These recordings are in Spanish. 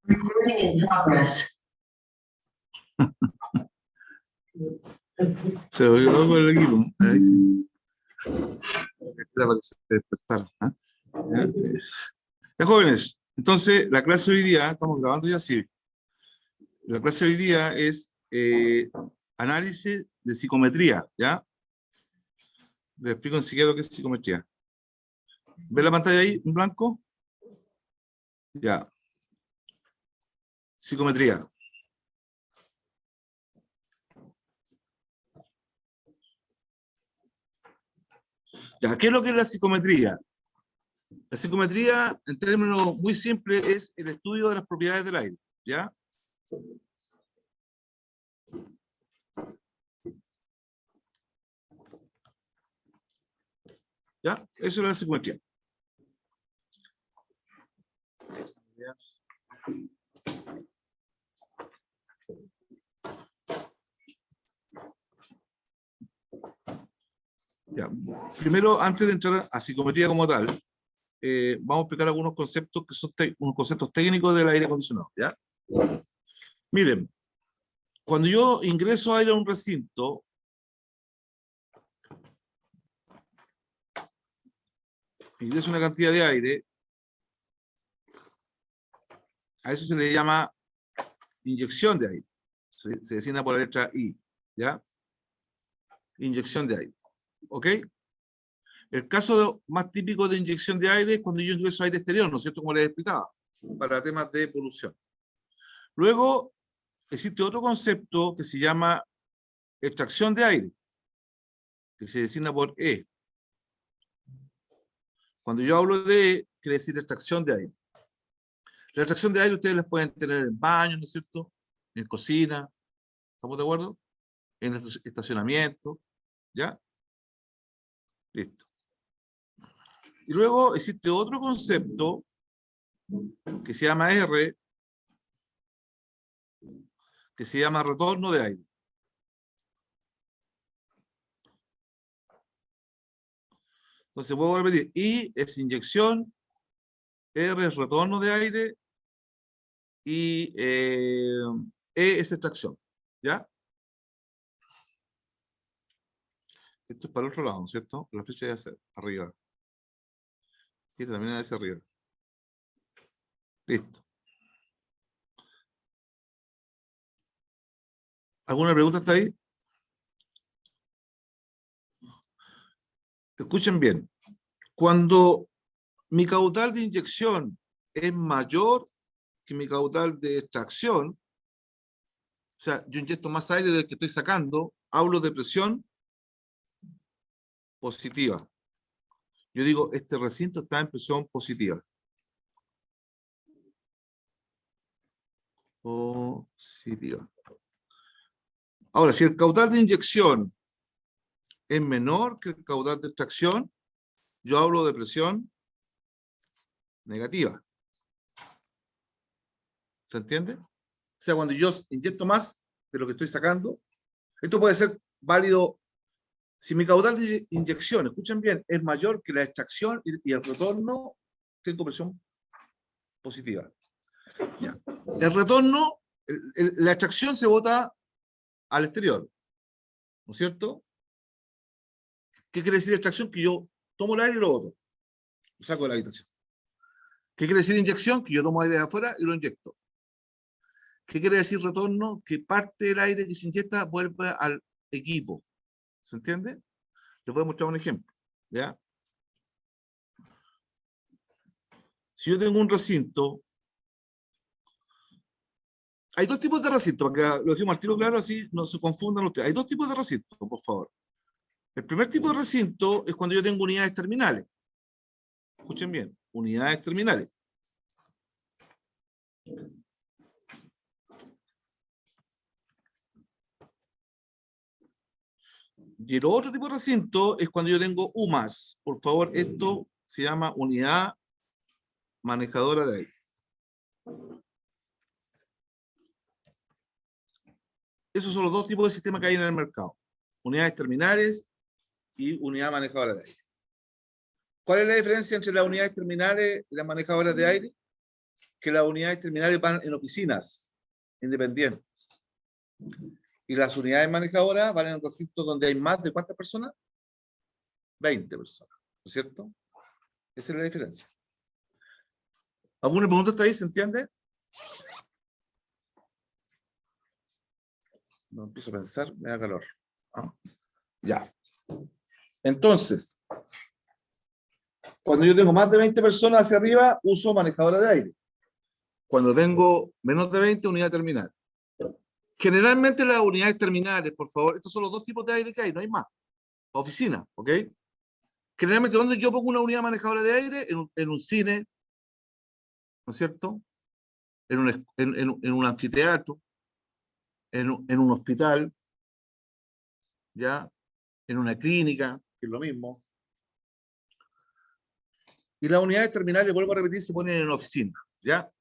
Recording in progress. Se olvidó con el equipo. Ahí sí. Para que se despertaran, ¿ah? ¿Ya? Ya, jóvenes, entonces la clase hoy día, estamos grabando ya, sí. La clase hoy día es análisis de psicometría, ¿ya? Les explico enseguida lo que es psicometría. ¿Ven la pantalla ahí en blanco? Ya. Psicometría. Ya, ¿qué es lo que es la psicometría? La psicometría, en términos muy simples, es el estudio de las propiedades del aire, ¿ya? ¿Ya? Eso es la psicometría. Ya. Primero, antes de entrar a psicometría como tal, vamos a explicar algunos conceptos que son unos conceptos técnicos del aire acondicionado, ¿ya? Miren, cuando yo ingreso aire a un recinto, ingreso una cantidad de aire, a eso se le llama inyección de aire. Se designa por la letra I, ¿ya? Inyección de aire, ¿ok? El caso más típico de inyección de aire es cuando yo ingreso aire exterior, ¿no es cierto? Como les explicaba, para temas de polución. Luego, existe otro concepto que se llama extracción de aire, que se designa por E. Cuando yo hablo de E, quiere decir extracción de aire. La extracción de aire ustedes las pueden tener en baños, ¿no es cierto? En cocina, ¿estamos de acuerdo? En el estacionamiento, ¿ya? Listo. Y luego existe otro concepto que se llama R, que se llama retorno de aire. Entonces vuelvo a repetir, I es inyección, R es retorno de aire y E es extracción, ¿ya? Esto es para el otro lado, ¿no es cierto? La flecha es arriba. Y esta también es hacia arriba. Listo. ¿Alguna pregunta hasta ahí? Escuchen bien. Cuando mi caudal de inyección es mayor que mi caudal de extracción, o sea, yo inyecto más aire del que estoy sacando, hablo de presión positiva. Yo digo, este recinto está en presión positiva. Positiva. Ahora, si el caudal de inyección es menor que el caudal de extracción, yo hablo de presión negativa. ¿Se entiende? O sea, cuando yo inyecto más de lo que estoy sacando, esto puede ser válido si mi caudal de inyección, escuchen bien, es mayor que la extracción y el retorno, tengo presión positiva. Ya. El retorno, la extracción se bota al exterior, ¿no es cierto? ¿Qué quiere decir extracción? Que yo tomo el aire y lo boto, lo saco de la habitación. ¿Qué quiere decir inyección? Que yo tomo aire de afuera y lo inyecto. ¿Qué quiere decir retorno? Que parte del aire que se inyecta vuelve al equipo. ¿Se entiende? Les voy a mostrar un ejemplo, ¿ya? Si yo tengo un recinto, hay dos tipos de recintos, para que lo dijimos al tiro claro, así no se confundan ustedes. Hay dos tipos de recintos, por favor. El primer tipo de recinto es cuando yo tengo unidades terminales. Escuchen bien, unidades terminales. Y el otro tipo de recinto es cuando yo tengo UMAS. Por favor, esto se llama unidad manejadora de aire. Esos son los dos tipos de sistemas que hay en el mercado. Unidades terminales y unidad manejadora de aire. ¿Cuál es la diferencia entre las unidades terminales y las manejadoras de aire? que las unidades terminales van en oficinas independientes. Y las unidades manejadoras van en un recinto donde hay más de ¿cuántas personas? 20 personas, ¿no es cierto? Esa es la diferencia. ¿Alguna pregunta hasta ahí? ¿Se entiende? No empiezo a pensar, me da calor. Ah, ya. Entonces, cuando yo tengo más de 20 personas hacia arriba, uso manejadora de aire. Cuando tengo menos de 20, unidad terminal. Generalmente las unidades terminales, por favor, estos son los dos tipos de aire que hay, no hay más. Oficina, ¿ok? Generalmente, donde yo pongo una unidad manejadora de aire, en un cine, ¿no es cierto? En un anfiteatro, en un hospital, ¿ya? En una clínica, que es lo mismo. Y las unidades terminales, vuelvo a repetir, se ponen en oficina, ¿ya?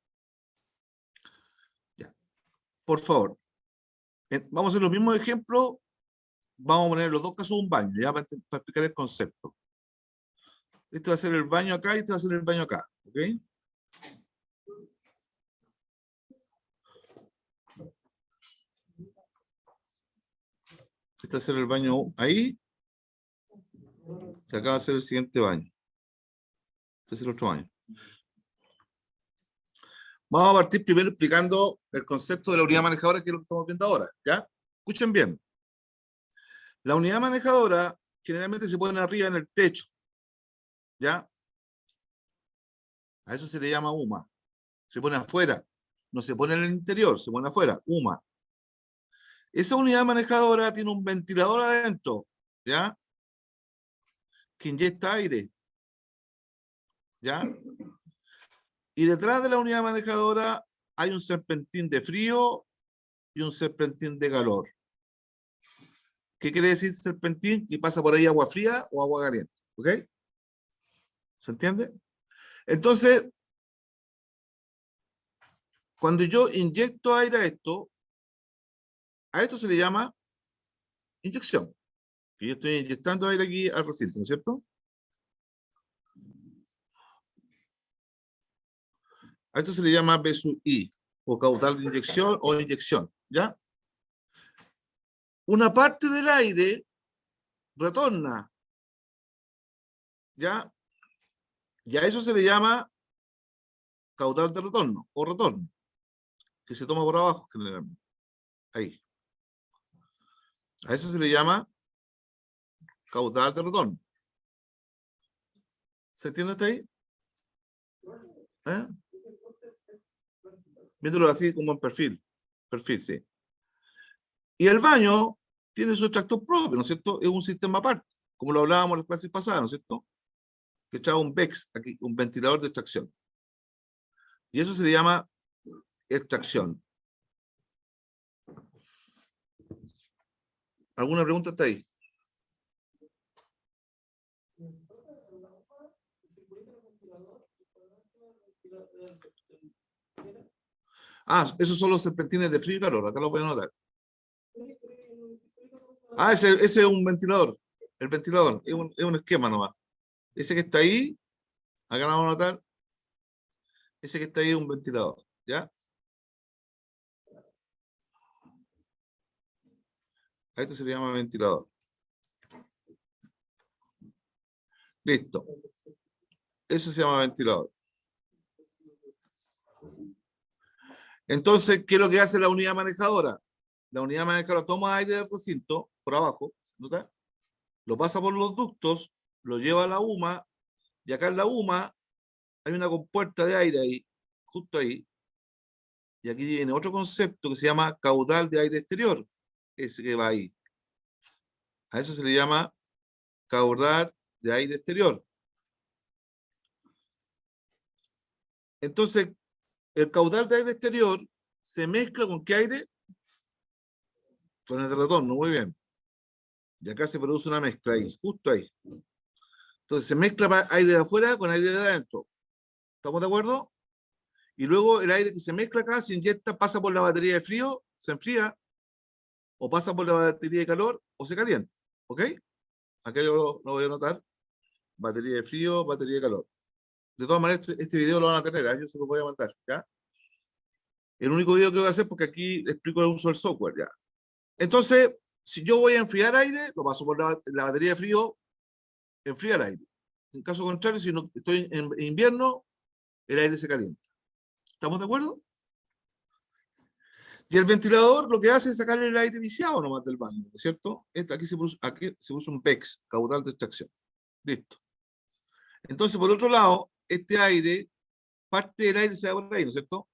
Ya. Por favor. Vamos a hacer los mismos ejemplos. Vamos a poner los dos casos un baño, ya para explicar el concepto. Este va a ser el baño acá y este va a ser el baño acá, ¿ok? Este va a ser el baño ahí. Y acá va a ser el siguiente baño. Este es el otro baño. Vamos a partir primero explicando el concepto de la unidad manejadora, que es lo que estamos viendo ahora, ¿ya? Escuchen bien. La unidad manejadora generalmente se pone arriba en el techo, ¿ya? A eso se le llama UMA. Se pone afuera. No se pone en el interior, se pone afuera, UMA. Esa unidad manejadora tiene un ventilador adentro, ¿ya? Que inyecta aire, ¿ya? Y detrás de la unidad manejadora hay un serpentín de frío y un serpentín de calor. ¿Qué quiere decir serpentín? Que pasa por ahí agua fría o agua caliente, ¿ok? ¿Se entiende? Entonces, cuando yo inyecto aire a esto se le llama inyección. Que yo estoy inyectando aire aquí al recinto, ¿no es cierto? A esto se le llama BSUI, o caudal de inyección o inyección, ¿ya? Una parte del aire retorna, ¿ya? Y a eso se le llama caudal de retorno o retorno, que se toma por abajo generalmente. Ahí. A eso se le llama caudal de retorno. ¿Se entiende hasta ahí? ¿Eh? Viéndolo así como en perfil. Perfil, sí. Y el baño tiene su extractor propio, ¿no es cierto? Es un sistema aparte, como lo hablábamos en las clases pasadas, ¿no es cierto? Que trae un VEX, aquí, un ventilador de extracción. Y eso se le llama extracción. ¿Alguna pregunta hasta ahí? Ah, esos son los serpentines de frío y calor, acá los voy a anotar. Ah, ese es un ventilador. El ventilador es un esquema nomás. Ese que está ahí, acá lo vamos a anotar. Ese que está ahí es un ventilador, ¿ya? A esto se le llama ventilador. Listo. Eso se llama ventilador. Entonces, ¿qué es lo que hace la unidad manejadora? La unidad manejadora toma aire del recinto por abajo, ¿nota? Lo pasa por los ductos, lo lleva a la UMA, y acá en la UMA hay una compuerta de aire ahí, justo ahí, y aquí viene otro concepto que se llama caudal de aire exterior, ese que va ahí. A eso se le llama caudal de aire exterior. Entonces, el caudal de aire exterior se mezcla con qué aire? Con el de retorno, muy bien. Y acá se produce una mezcla ahí, justo ahí. Entonces se mezcla aire de afuera con aire de adentro. ¿Estamos de acuerdo? Y luego el aire que se mezcla acá se inyecta, pasa por la batería de frío, se enfría, o pasa por la batería de calor, o se calienta. ¿Ok? Acá yo lo voy a anotar. Batería de frío, batería de calor. De todas maneras, este video lo van a tener, yo se lo voy a mandar, ¿ya? El único video que voy a hacer porque aquí explico el uso del software ya. Entonces, si yo voy a enfriar aire, lo paso por la batería de frío, enfría el aire. En caso contrario, si no estoy en invierno, el aire se calienta. ¿Estamos de acuerdo? Y el ventilador lo que hace es sacar el aire viciado nomás del baño, ¿no es cierto? Aquí se usa un PEX, caudal de extracción. Listo. Entonces, por otro lado, este aire, parte del aire se va por ahí, ¿no es cierto?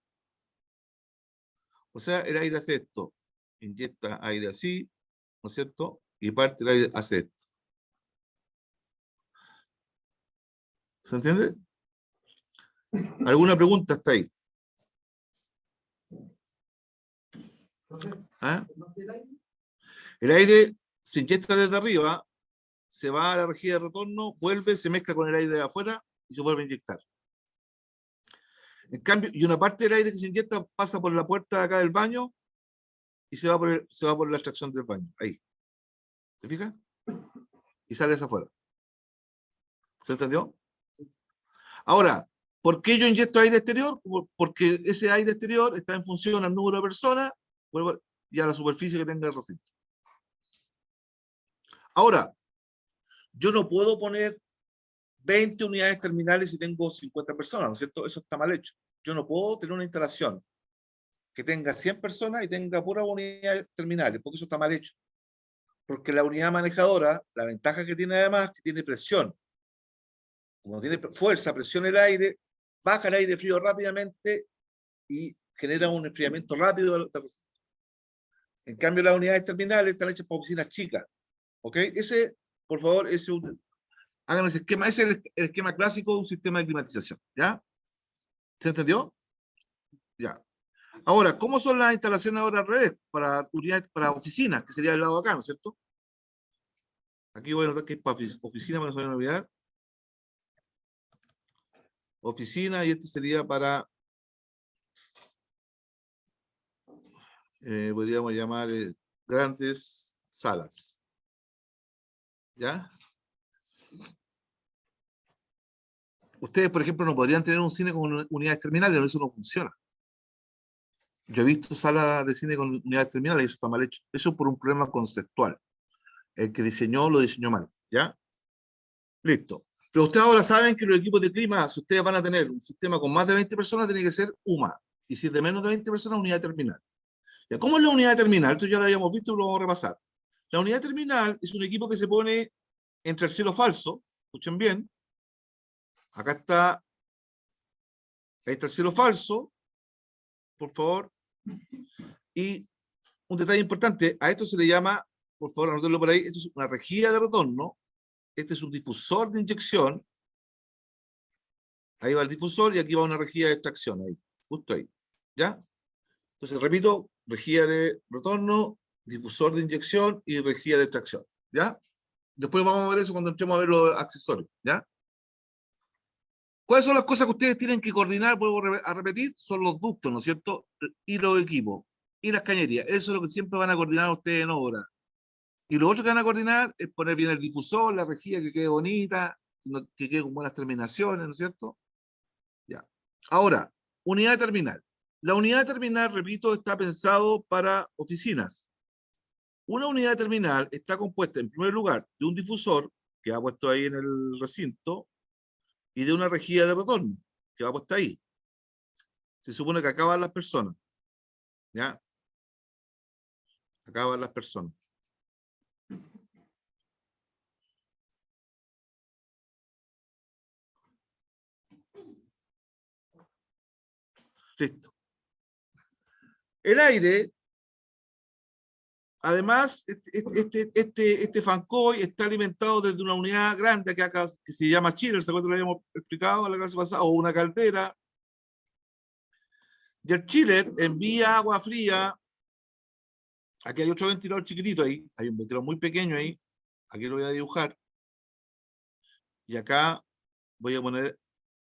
O sea, el aire hace esto. Inyecta aire así, ¿no es cierto? Y parte del aire hace esto. ¿Se entiende? ¿Alguna pregunta hasta ahí? ¿Ah? El aire se inyecta desde arriba, se va a la rejilla de retorno, vuelve, se mezcla con el aire de afuera y se vuelve a inyectar. En cambio, y una parte del aire que se inyecta pasa por la puerta de acá del baño y se va por la extracción del baño. Ahí. ¿Te fijas? Y sale hacia afuera. ¿Se entendió? Ahora, ¿por qué yo inyecto aire exterior? Porque ese aire exterior está en función al número de personas y a la superficie que tenga el recinto. Ahora, yo no puedo poner 20 unidades terminales si tengo 50 personas, ¿no es cierto? Eso está mal hecho. Yo no puedo tener una instalación que tenga 100 personas y tenga puras unidades terminales, porque eso está mal hecho. Porque la unidad manejadora, la ventaja que tiene además, que tiene presión. Como tiene fuerza, presión el aire, baja el aire frío rápidamente y genera un enfriamiento rápido del recinto. En cambio, las unidades terminales están hechas para oficinas chicas. ¿Ok? Ese, por favor, hagan ese esquema. Ese es el esquema clásico de un sistema de climatización. ¿Ya? ¿Se entendió? Ya. Ahora, ¿cómo son las instalaciones ahora al revés? Para unidades, para oficinas, que sería el lado de acá, ¿no es cierto? Aquí voy a notar que es para oficina, para no se me olvidar. Oficina, y este sería para, podríamos llamar grandes salas. ¿Ya? Ustedes, por ejemplo, no podrían tener un cine con unidades terminales, eso no funciona. Yo he visto salas de cine con unidades terminales y eso está mal hecho. Eso es por un problema conceptual. El que diseñó lo diseñó mal. ¿Ya? Listo. Pero ustedes ahora saben que los equipos de clima, si ustedes van a tener un sistema con más de 20 personas, tiene que ser UMA. Y si es de menos de 20 personas, unidad terminal. ¿Ya? ¿Cómo es la unidad terminal? Esto ya lo habíamos visto y lo vamos a repasar. La unidad terminal es un equipo que se pone entre el cielo falso. Escuchen bien. Acá está. Ahí está el cielo falso. Por favor. Y un detalle importante. A esto se le llama, por favor, anótenlo por ahí. Esto es una rejilla de retorno. Este es un difusor de inyección. Ahí va el difusor y aquí va una rejilla de extracción. Ahí. Justo ahí. ¿Ya? Entonces, repito, rejilla de retorno, difusor de inyección y rejilla de extracción. ¿Ya? Después vamos a ver eso cuando entremos a ver los accesorios. ¿Ya? ¿Cuáles son las cosas que ustedes tienen que coordinar? Vuelvo a repetir, son los ductos, ¿no es cierto? Y los equipos. Y las cañerías. Eso es lo que siempre van a coordinar ustedes en obra. Y lo otro que van a coordinar es poner bien el difusor, la rejilla que quede bonita, que quede con buenas terminaciones, ¿no es cierto? Ya. Ahora, unidad terminal. La unidad terminal, repito, está pensado para oficinas. Una unidad terminal está compuesta, en primer lugar, de un difusor que va puesto ahí en el recinto y de una rejilla de retorno que va puesta ahí. Se supone que acá van las personas. ¿Ya? Acá van las personas. Listo. El aire, además, este fancoy está alimentado desde una unidad grande que acá que se llama chiller, ¿se acuerdan? Lo habíamos explicado en la clase pasada, o una caldera. Y el chiller envía agua fría. Aquí hay otro ventilador chiquitito ahí. Hay un ventilador muy pequeño ahí. Aquí lo voy a dibujar. Y acá voy a poner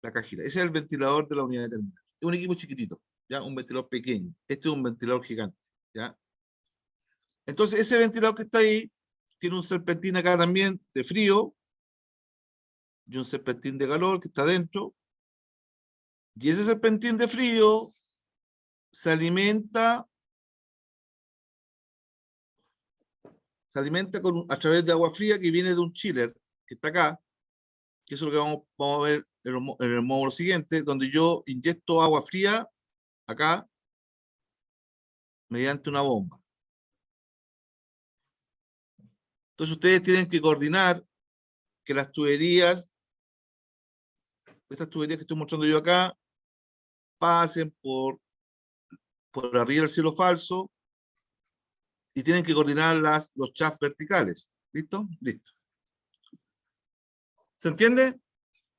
la cajita. Ese es el ventilador de la unidad de terminal. Es un equipo chiquitito, ¿ya? Un ventilador pequeño. Este es un ventilador gigante, ¿ya? Entonces, ese ventilador que está ahí tiene un serpentín acá también de frío y un serpentín de calor que está dentro. Y ese serpentín de frío se alimenta a través de agua fría que viene de un chiller que está acá, que eso es lo que vamos a ver en el módulo siguiente, donde yo inyecto agua fría acá mediante una bomba. Entonces ustedes tienen que coordinar que las tuberías, estas tuberías que estoy mostrando yo acá, pasen por arriba del cielo falso y tienen que coordinar los shafts verticales. ¿Listo? Listo. ¿Se entiende?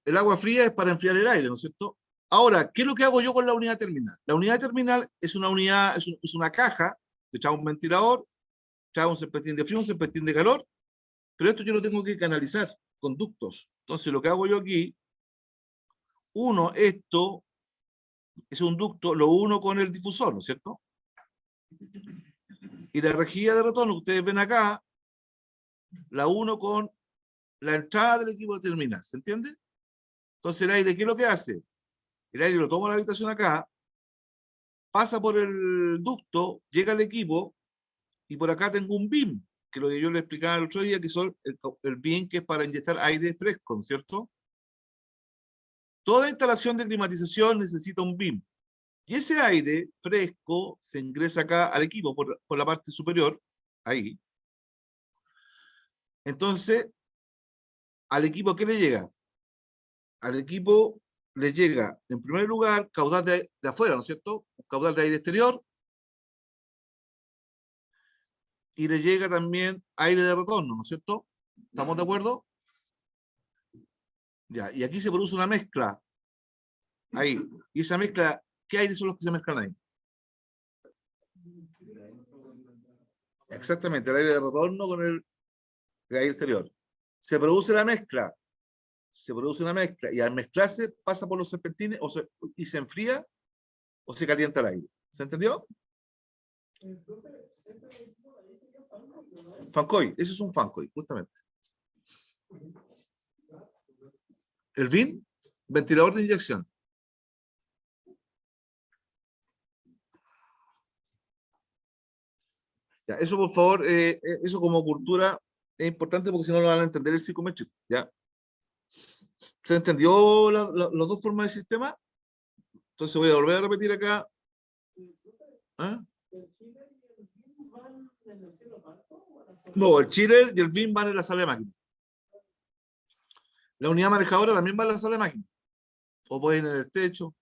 El agua fría es para enfriar el aire, ¿no es cierto? Ahora, ¿qué es lo que hago yo con la unidad terminal? La unidad terminal es una unidad, es una caja que trae un ventilador, trae un serpentín de frío, un serpentín de calor, pero esto yo lo tengo que canalizar con ductos. Entonces, lo que hago yo aquí, esto es un ducto, lo uno con el difusor, ¿no es cierto? Y la rejilla de retorno que ustedes ven acá, la uno con la entrada del equipo de terminal, ¿se entiende? Entonces el aire, ¿qué es lo que hace? El aire lo toma a la habitación acá, pasa por el ducto, llega al equipo, y por acá tengo un BIM, que lo que yo le explicaba el otro día, que son el BIM que es para inyectar aire fresco, ¿no es cierto? Toda instalación de climatización necesita un BIM. Y ese aire fresco se ingresa acá al equipo por la parte superior, ahí. Entonces, ¿al equipo qué le llega? Al equipo le llega, en primer lugar, caudal de afuera, ¿no es cierto? Caudal de aire exterior. Y le llega también aire de retorno, ¿no es cierto? ¿Estamos de acuerdo? Ya, y aquí se produce una mezcla. Ahí. Y esa mezcla, ¿qué aire son los que se mezclan ahí? Exactamente, el aire de retorno con el aire exterior. Se produce la mezcla. Se produce una mezcla. Y al mezclarse pasa por los serpentines y se enfría o se calienta el aire. ¿Se entendió? Fancoy, eso es un fancoy, justamente. El VIN, ventilador de inyección. Ya, eso por favor, eso como cultura es importante porque si no lo van a entender el psicométrico. ¿Ya? ¿Se entendió las dos formas de sistema? Entonces voy a volver a repetir acá. ¿Ah? No, el chiller y el VIN van en la sala de máquinas. La unidad manejadora también va en la sala de máquinas. O pueden en el techo.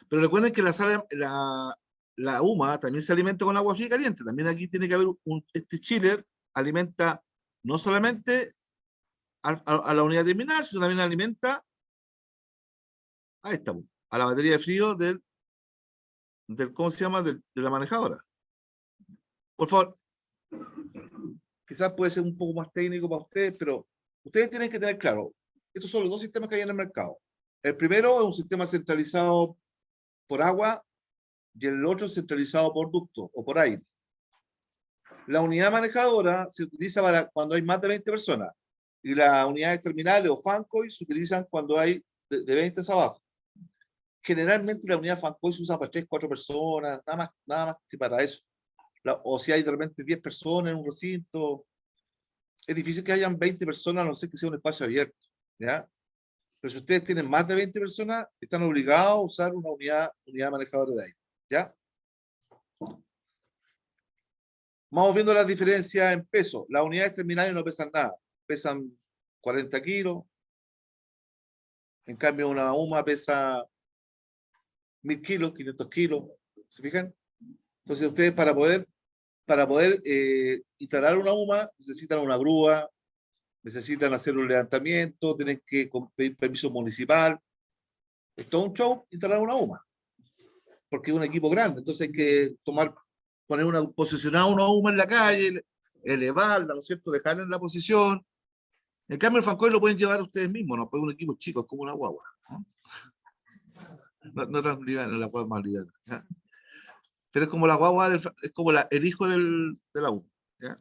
Pero recuerden que la UMA también se alimenta con agua fría y caliente. También aquí tiene que haber este chiller alimenta no solamente a la unidad terminal, sino también alimenta a esta, a la batería de frío ¿cómo se llama? De la manejadora. Por favor, quizás puede ser un poco más técnico para ustedes, pero ustedes tienen que tener claro, estos son los dos sistemas que hay en el mercado. El primero es un sistema centralizado por agua y el otro centralizado por ducto o por aire. La unidad manejadora se utiliza para cuando hay más de 20 personas y las unidades terminales o fancoy se utilizan cuando hay de 20 abajo. Generalmente la unidad fancoy se usa para 3, 4 personas, nada más que para eso. O si hay de repente 10 personas en un recinto, es difícil que hayan 20 personas, a no ser que sea un espacio abierto, ¿ya? Pero si ustedes tienen más de 20 personas, están obligados a usar una unidad manejadora de aire, ¿ya? Vamos viendo las diferencias en peso. Las unidades terminales no pesan nada, pesan 40 kilos. En cambio, una UMA pesa 1000 kilos, 500 kilos. ¿Se fijan? Entonces, ustedes para poder instalar una UMA necesitan una grúa, necesitan hacer un levantamiento, tienen que pedir permiso municipal. Es todo un show instalar una UMA, porque es un equipo grande. Entonces hay que posicionar una UMA en la calle, elevarla, ¿no es cierto? Dejarla en la posición. En cambio, el fancoil lo pueden llevar ustedes mismos, no puede un equipo chico, es como una guagua. No tan liviana, la guagua más liviana. ¿Ya? Pero es como la guagua, es como el hijo de la UMA. ¿Ya?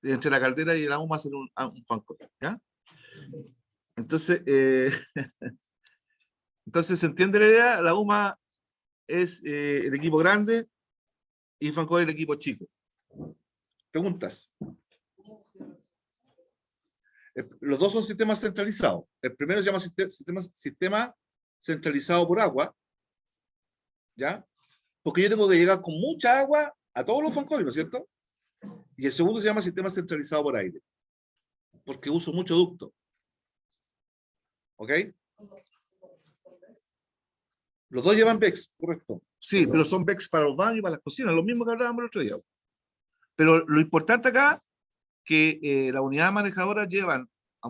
Entre la caldera y la UMA hacen un fancoil. ¿Ya? Entonces, entonces, ¿se entiende la idea? La UMA es el equipo grande y Fancoy el equipo chico. Preguntas. Los dos son sistemas centralizados. El primero se llama sistema centralizado por agua, ¿ya? Porque yo tengo que llegar con mucha agua a todos los Fancoy, ¿no es cierto? Y el segundo se llama sistema centralizado por aire, porque uso mucho ducto. ¿Ok? Los dos llevan BECS, correcto. Sí, pero son BECS para los baños y para las cocinas, lo mismo que hablábamos el otro día. Pero lo importante acá, que la unidad manejadora llevan,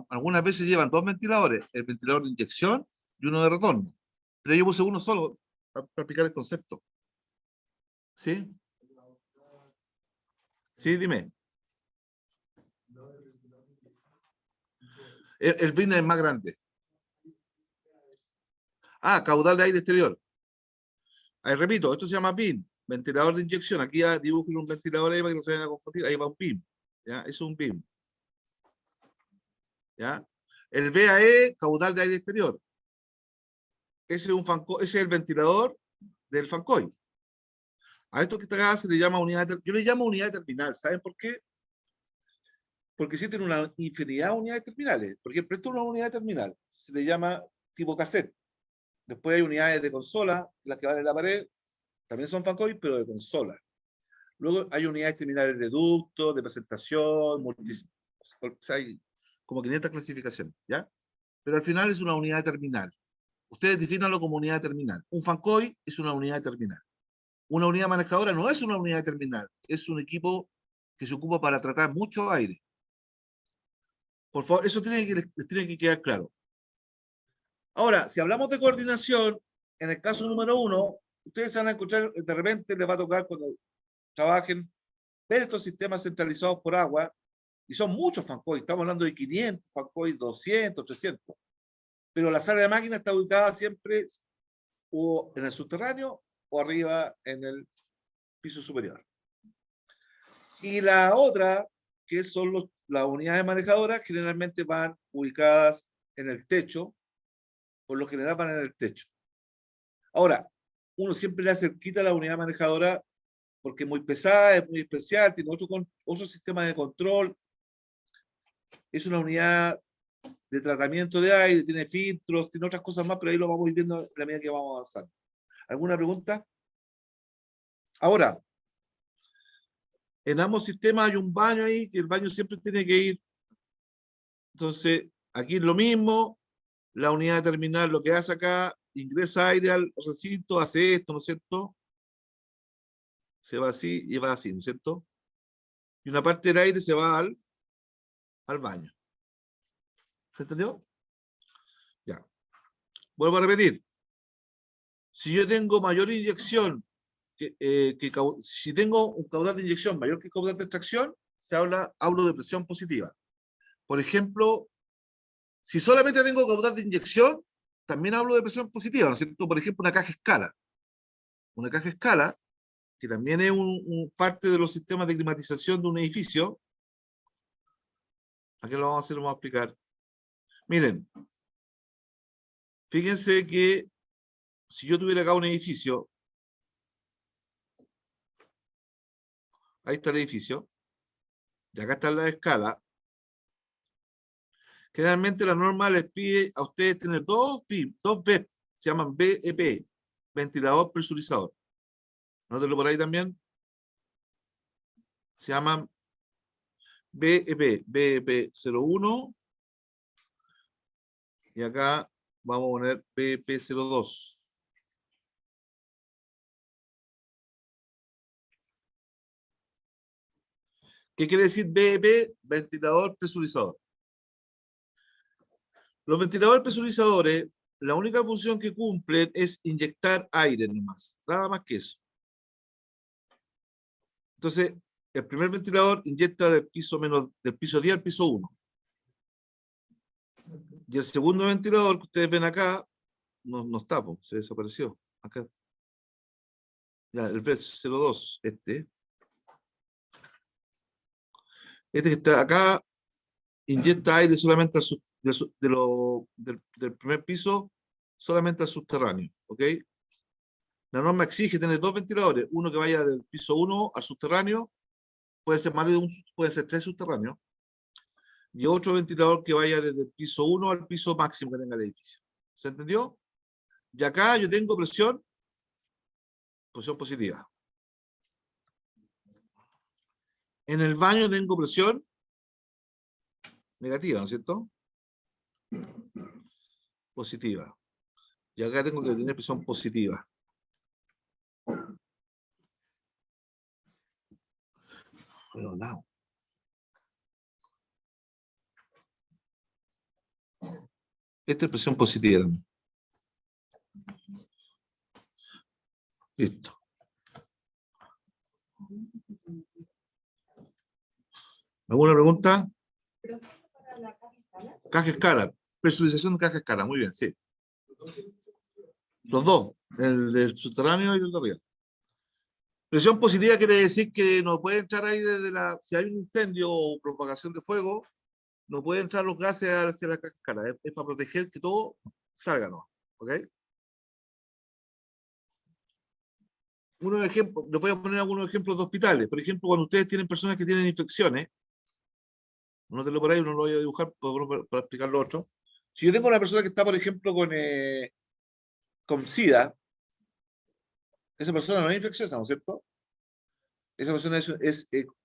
algunas veces llevan dos ventiladores, el ventilador de inyección y uno de retorno. Pero yo puse uno solo para explicar el concepto. ¿Sí? Sí, dime. El BIN es más grande. Ah, caudal de aire exterior. Ahí repito, esto se llama BIM, ventilador de inyección. Aquí ya dibujen un ventilador ahí para que no se vayan a confundir. Ahí va un BIM. ¿Ya? Eso es un BIM. ¿Ya? El VAE, caudal de aire exterior. Ese es el ventilador del Fancoy. A esto que está acá se le llama unidad, yo le llamo unidad terminal. ¿Saben por qué? Porque existen una infinidad de unidades terminales. Por ejemplo, esto es una unidad terminal. Se le llama tipo cassette. Después hay unidades de consola, las que van en la pared, también son Fancoy, pero de consola. Luego hay unidades terminales de ducto, de presentación, o sea, hay como 500 clasificaciones, ¿ya? Pero al final es una unidad terminal. Ustedes defínanlo como unidad terminal. Un Fancoy es una unidad terminal. Una unidad manejadora no es una unidad terminal, es un equipo que se ocupa para tratar mucho aire. Por favor, eso les tiene que quedar claro. Ahora, si hablamos de coordinación, en el caso número 1, ustedes van a escuchar, de repente les va a tocar cuando trabajen, ver estos sistemas centralizados por agua, y son muchos Fancoy, estamos hablando de 500 Fancoy, 200, 300. Pero la sala de máquina está ubicada siempre o en el subterráneo o arriba en el piso superior. Y la otra, que son las unidades manejadoras, generalmente van ubicadas en el techo, por lo general van en el techo. Ahora, uno siempre le hace quita a la unidad manejadora porque es muy pesada, es muy especial, tiene otro sistema de control, es una unidad de tratamiento de aire, tiene filtros, tiene otras cosas más, pero ahí lo vamos a ir viendo a la medida que vamos avanzando. ¿Alguna pregunta? Ahora, en ambos sistemas hay un baño ahí, que el baño siempre tiene que ir. Entonces, aquí es lo mismo, la unidad terminal lo que hace acá, ingresa aire al recinto, hace esto, ¿no es cierto? Se va así y va así, ¿no es cierto? Y una parte del aire se va al baño. ¿Se entendió? Ya. Vuelvo a repetir. Si yo tengo mayor inyección, si tengo un caudal de inyección mayor que caudal de extracción, hablo de presión positiva. Por ejemplo, si solamente tengo caudal de inyección, también hablo de presión positiva, ¿no es cierto? Por ejemplo, una caja escala. Una caja escala, que también es parte de los sistemas de climatización de un edificio. Aquí lo vamos a hacer, lo vamos a explicar. Miren, fíjense que si yo tuviera acá un edificio, ahí está el edificio, y acá está la escala. Generalmente la norma les pide a ustedes tener dos VEP, se llaman BEP, ventilador presurizador. Nótelo por ahí también. Se llaman BEP 01, y acá vamos a poner BEP 02. ¿Qué quiere decir BEP? Ventilador presurizador. Los ventiladores presurizadores, la única función que cumplen es inyectar aire nomás, nada más que eso. Entonces, el primer ventilador inyecta del piso 10 al piso 1. Y el segundo ventilador que ustedes ven acá, no está, se desapareció. Acá. Ya, el verso 02, este que está acá, inyecta aire solamente del primer piso, solamente al subterráneo, ¿ok? La norma exige tener 2 ventiladores, uno que vaya del piso 1 al subterráneo, puede ser más de un, puede ser 3 subterráneos, y otro ventilador que vaya desde el piso 1 al piso máximo que tenga el edificio. ¿Se entendió? Y acá yo tengo presión positiva. En el baño tengo presión negativa, ¿no es cierto? Positiva. Y acá tengo que tener presión positiva. No. Esta es presión positiva también. Listo. ¿Alguna pregunta? Caja escala. Presurización de caja escala. Muy bien, sí. Los dos. El del subterráneo y el de arriba. Presión positiva quiere decir que no puede entrar ahí desde la... Si hay un incendio o propagación de fuego, no pueden entrar los gases hacia la caja escala. Es para proteger que todo salga, ¿no? ¿Ok? Unos ejemplos, les voy a poner algunos ejemplos de hospitales. Por ejemplo, cuando ustedes tienen personas que tienen infecciones, anótelo por ahí, no lo voy a dibujar para explicar lo otro. Si yo tengo una persona que está, por ejemplo, con SIDA, esa persona no es infecciosa, ¿no es cierto? Esa persona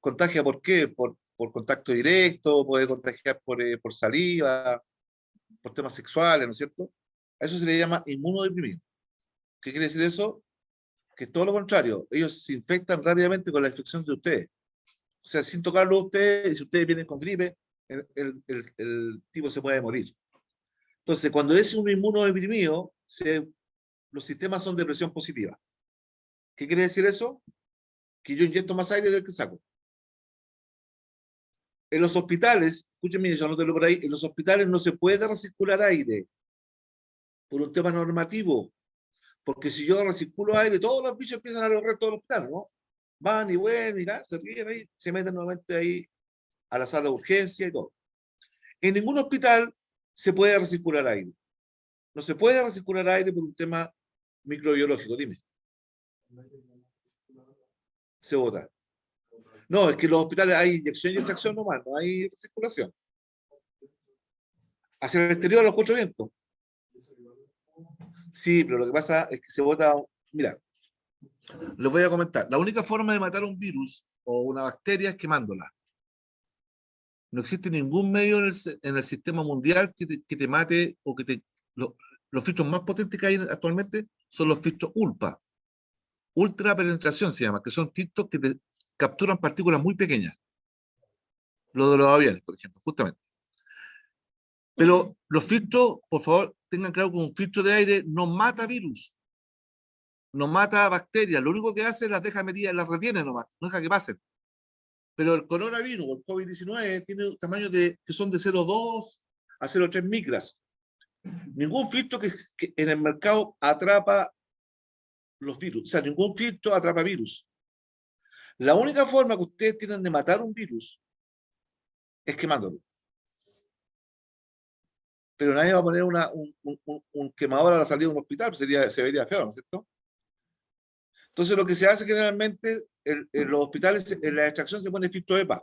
contagia ¿por qué? Por contacto directo, puede contagiar por saliva, por temas sexuales, ¿no es cierto? A eso se le llama inmunodeprimido. ¿Qué quiere decir eso? Que es todo lo contrario, ellos se infectan rápidamente con la infección de ustedes. O sea, sin tocarlo a ustedes, y si ustedes vienen con gripe, el tipo se puede morir. Entonces, cuando es un inmunodeprimido, los sistemas son de presión positiva. ¿Qué quiere decir eso? Que yo inyecto más aire del que saco. En los hospitales, escúchenme, yo anótelo por ahí, en los hospitales no se puede recircular aire por un tema normativo, porque si yo recirculo aire, todos los bichos empiezan a recorrer todo el hospital, ¿no? Van y vuelven, y se ríen ahí, se meten nuevamente ahí a la sala de urgencia y todo. En ningún hospital se puede recircular aire. No se puede recircular aire por un tema microbiológico, dime. Se bota. No, es que en los hospitales hay inyección y extracción nomás, no hay recirculación. Hacia el exterior, a los 4 vientos. Sí, pero lo que pasa es que se bota. Mira, les voy a comentar. La única forma de matar un virus o una bacteria es quemándola. No existe ningún medio en el sistema mundial que te mate o que te... los filtros más potentes que hay actualmente son los filtros ULPA. Ultra penetración se llama, que son filtros que te capturan partículas muy pequeñas. Lo de los aviones, por ejemplo, justamente. Pero los filtros, por favor, tengan claro que un filtro de aire no mata virus, no mata bacterias, lo único que hace es las deja metidas, las retiene nomás, no deja que pasen. Pero el coronavirus, el COVID-19, tiene tamaños que son de 0,2 a 0,3 micras. Ningún filtro que en el mercado atrapa los virus, o sea, ningún filtro atrapa virus. La única forma que ustedes tienen de matar un virus es quemándolo. Pero nadie va a poner un quemador a la salida de un hospital, se vería feo, ¿no es cierto? Entonces lo que se hace generalmente en los hospitales, en la extracción se pone filtro EPA.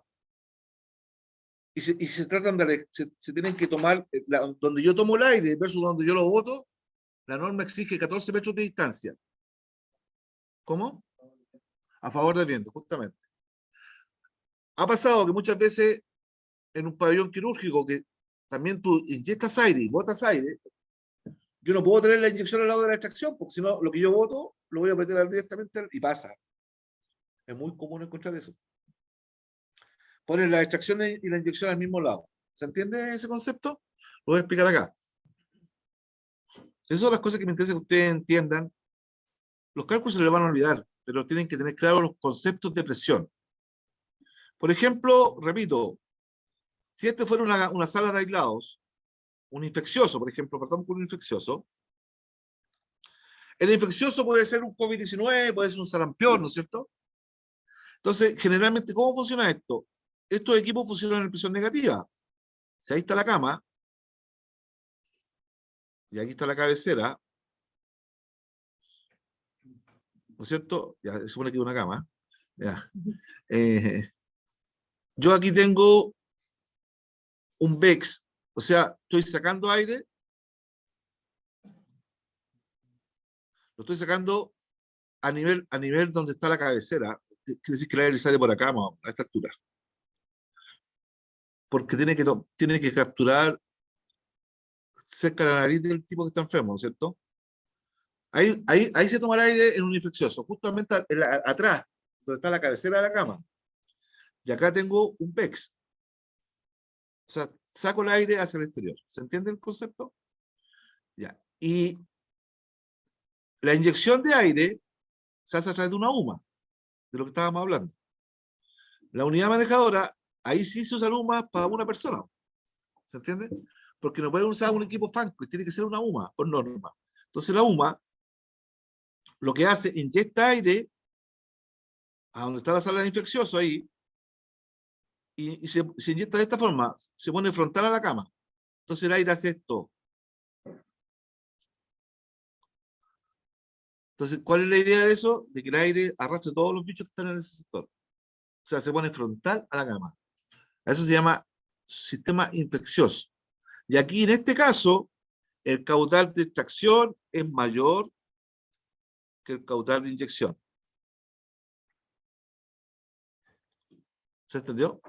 Y se tratan se tienen que tomar, donde yo tomo el aire versus donde yo lo boto, la norma exige 14 metros de distancia. ¿Cómo? A favor del viento, justamente. Ha pasado que muchas veces en un pabellón quirúrgico que también tú inyectas aire y botas aire, yo no puedo tener la inyección al lado de la extracción, porque si no, lo que yo boto lo voy a meter directamente y pasa. Es muy común encontrar eso. Ponen la extracción y la inyección al mismo lado. ¿Se entiende ese concepto? Lo voy a explicar acá. Esas son las cosas que me interesa que ustedes entiendan. Los cálculos se les van a olvidar, pero tienen que tener claros los conceptos de presión. Por ejemplo, repito, si este fuera una sala de aislados, un infeccioso, por ejemplo, partamos con un infeccioso. El infeccioso puede ser un COVID-19, puede ser un sarampión, ¿no es cierto? Entonces, generalmente, ¿cómo funciona esto? Estos equipos funcionan en presión negativa. Si ahí está la cama, y aquí está la cabecera, es cierto? Ya, se supone que es una cama. Ya. Yo aquí tengo un VEX, o sea, estoy sacando aire, lo estoy sacando a nivel donde está la cabecera. Quiere decir que el aire sale por acá, más o menos, a esta altura. Porque tiene que capturar cerca de la nariz del tipo que está enfermo, ¿no es cierto? Ahí se toma el aire en un infeccioso, justamente atrás, donde está la cabecera de la cama. Y acá tengo un PEX. O sea, saco el aire hacia el exterior. ¿Se entiende el concepto? Ya. Y la inyección de aire se hace a través de una UMA, de lo que estábamos hablando. La unidad manejadora, ahí sí se usa la UMA para una persona. ¿Se entiende? Porque no puede usar un equipo FANCO, tiene que ser una UMA, por norma. Entonces la UMA lo que hace, inyecta aire a donde está la sala de infeccioso ahí, y se inyecta de esta forma, se pone frontal a la cama. Entonces el aire hace esto. Entonces, ¿cuál es la idea de eso? De que el aire arrastre todos los bichos que están en ese sector. O sea, se pone frontal a la cama. Eso se llama sistema infeccioso. Y aquí, en este caso, el caudal de extracción es mayor que el caudal de inyección. ¿Se entendió?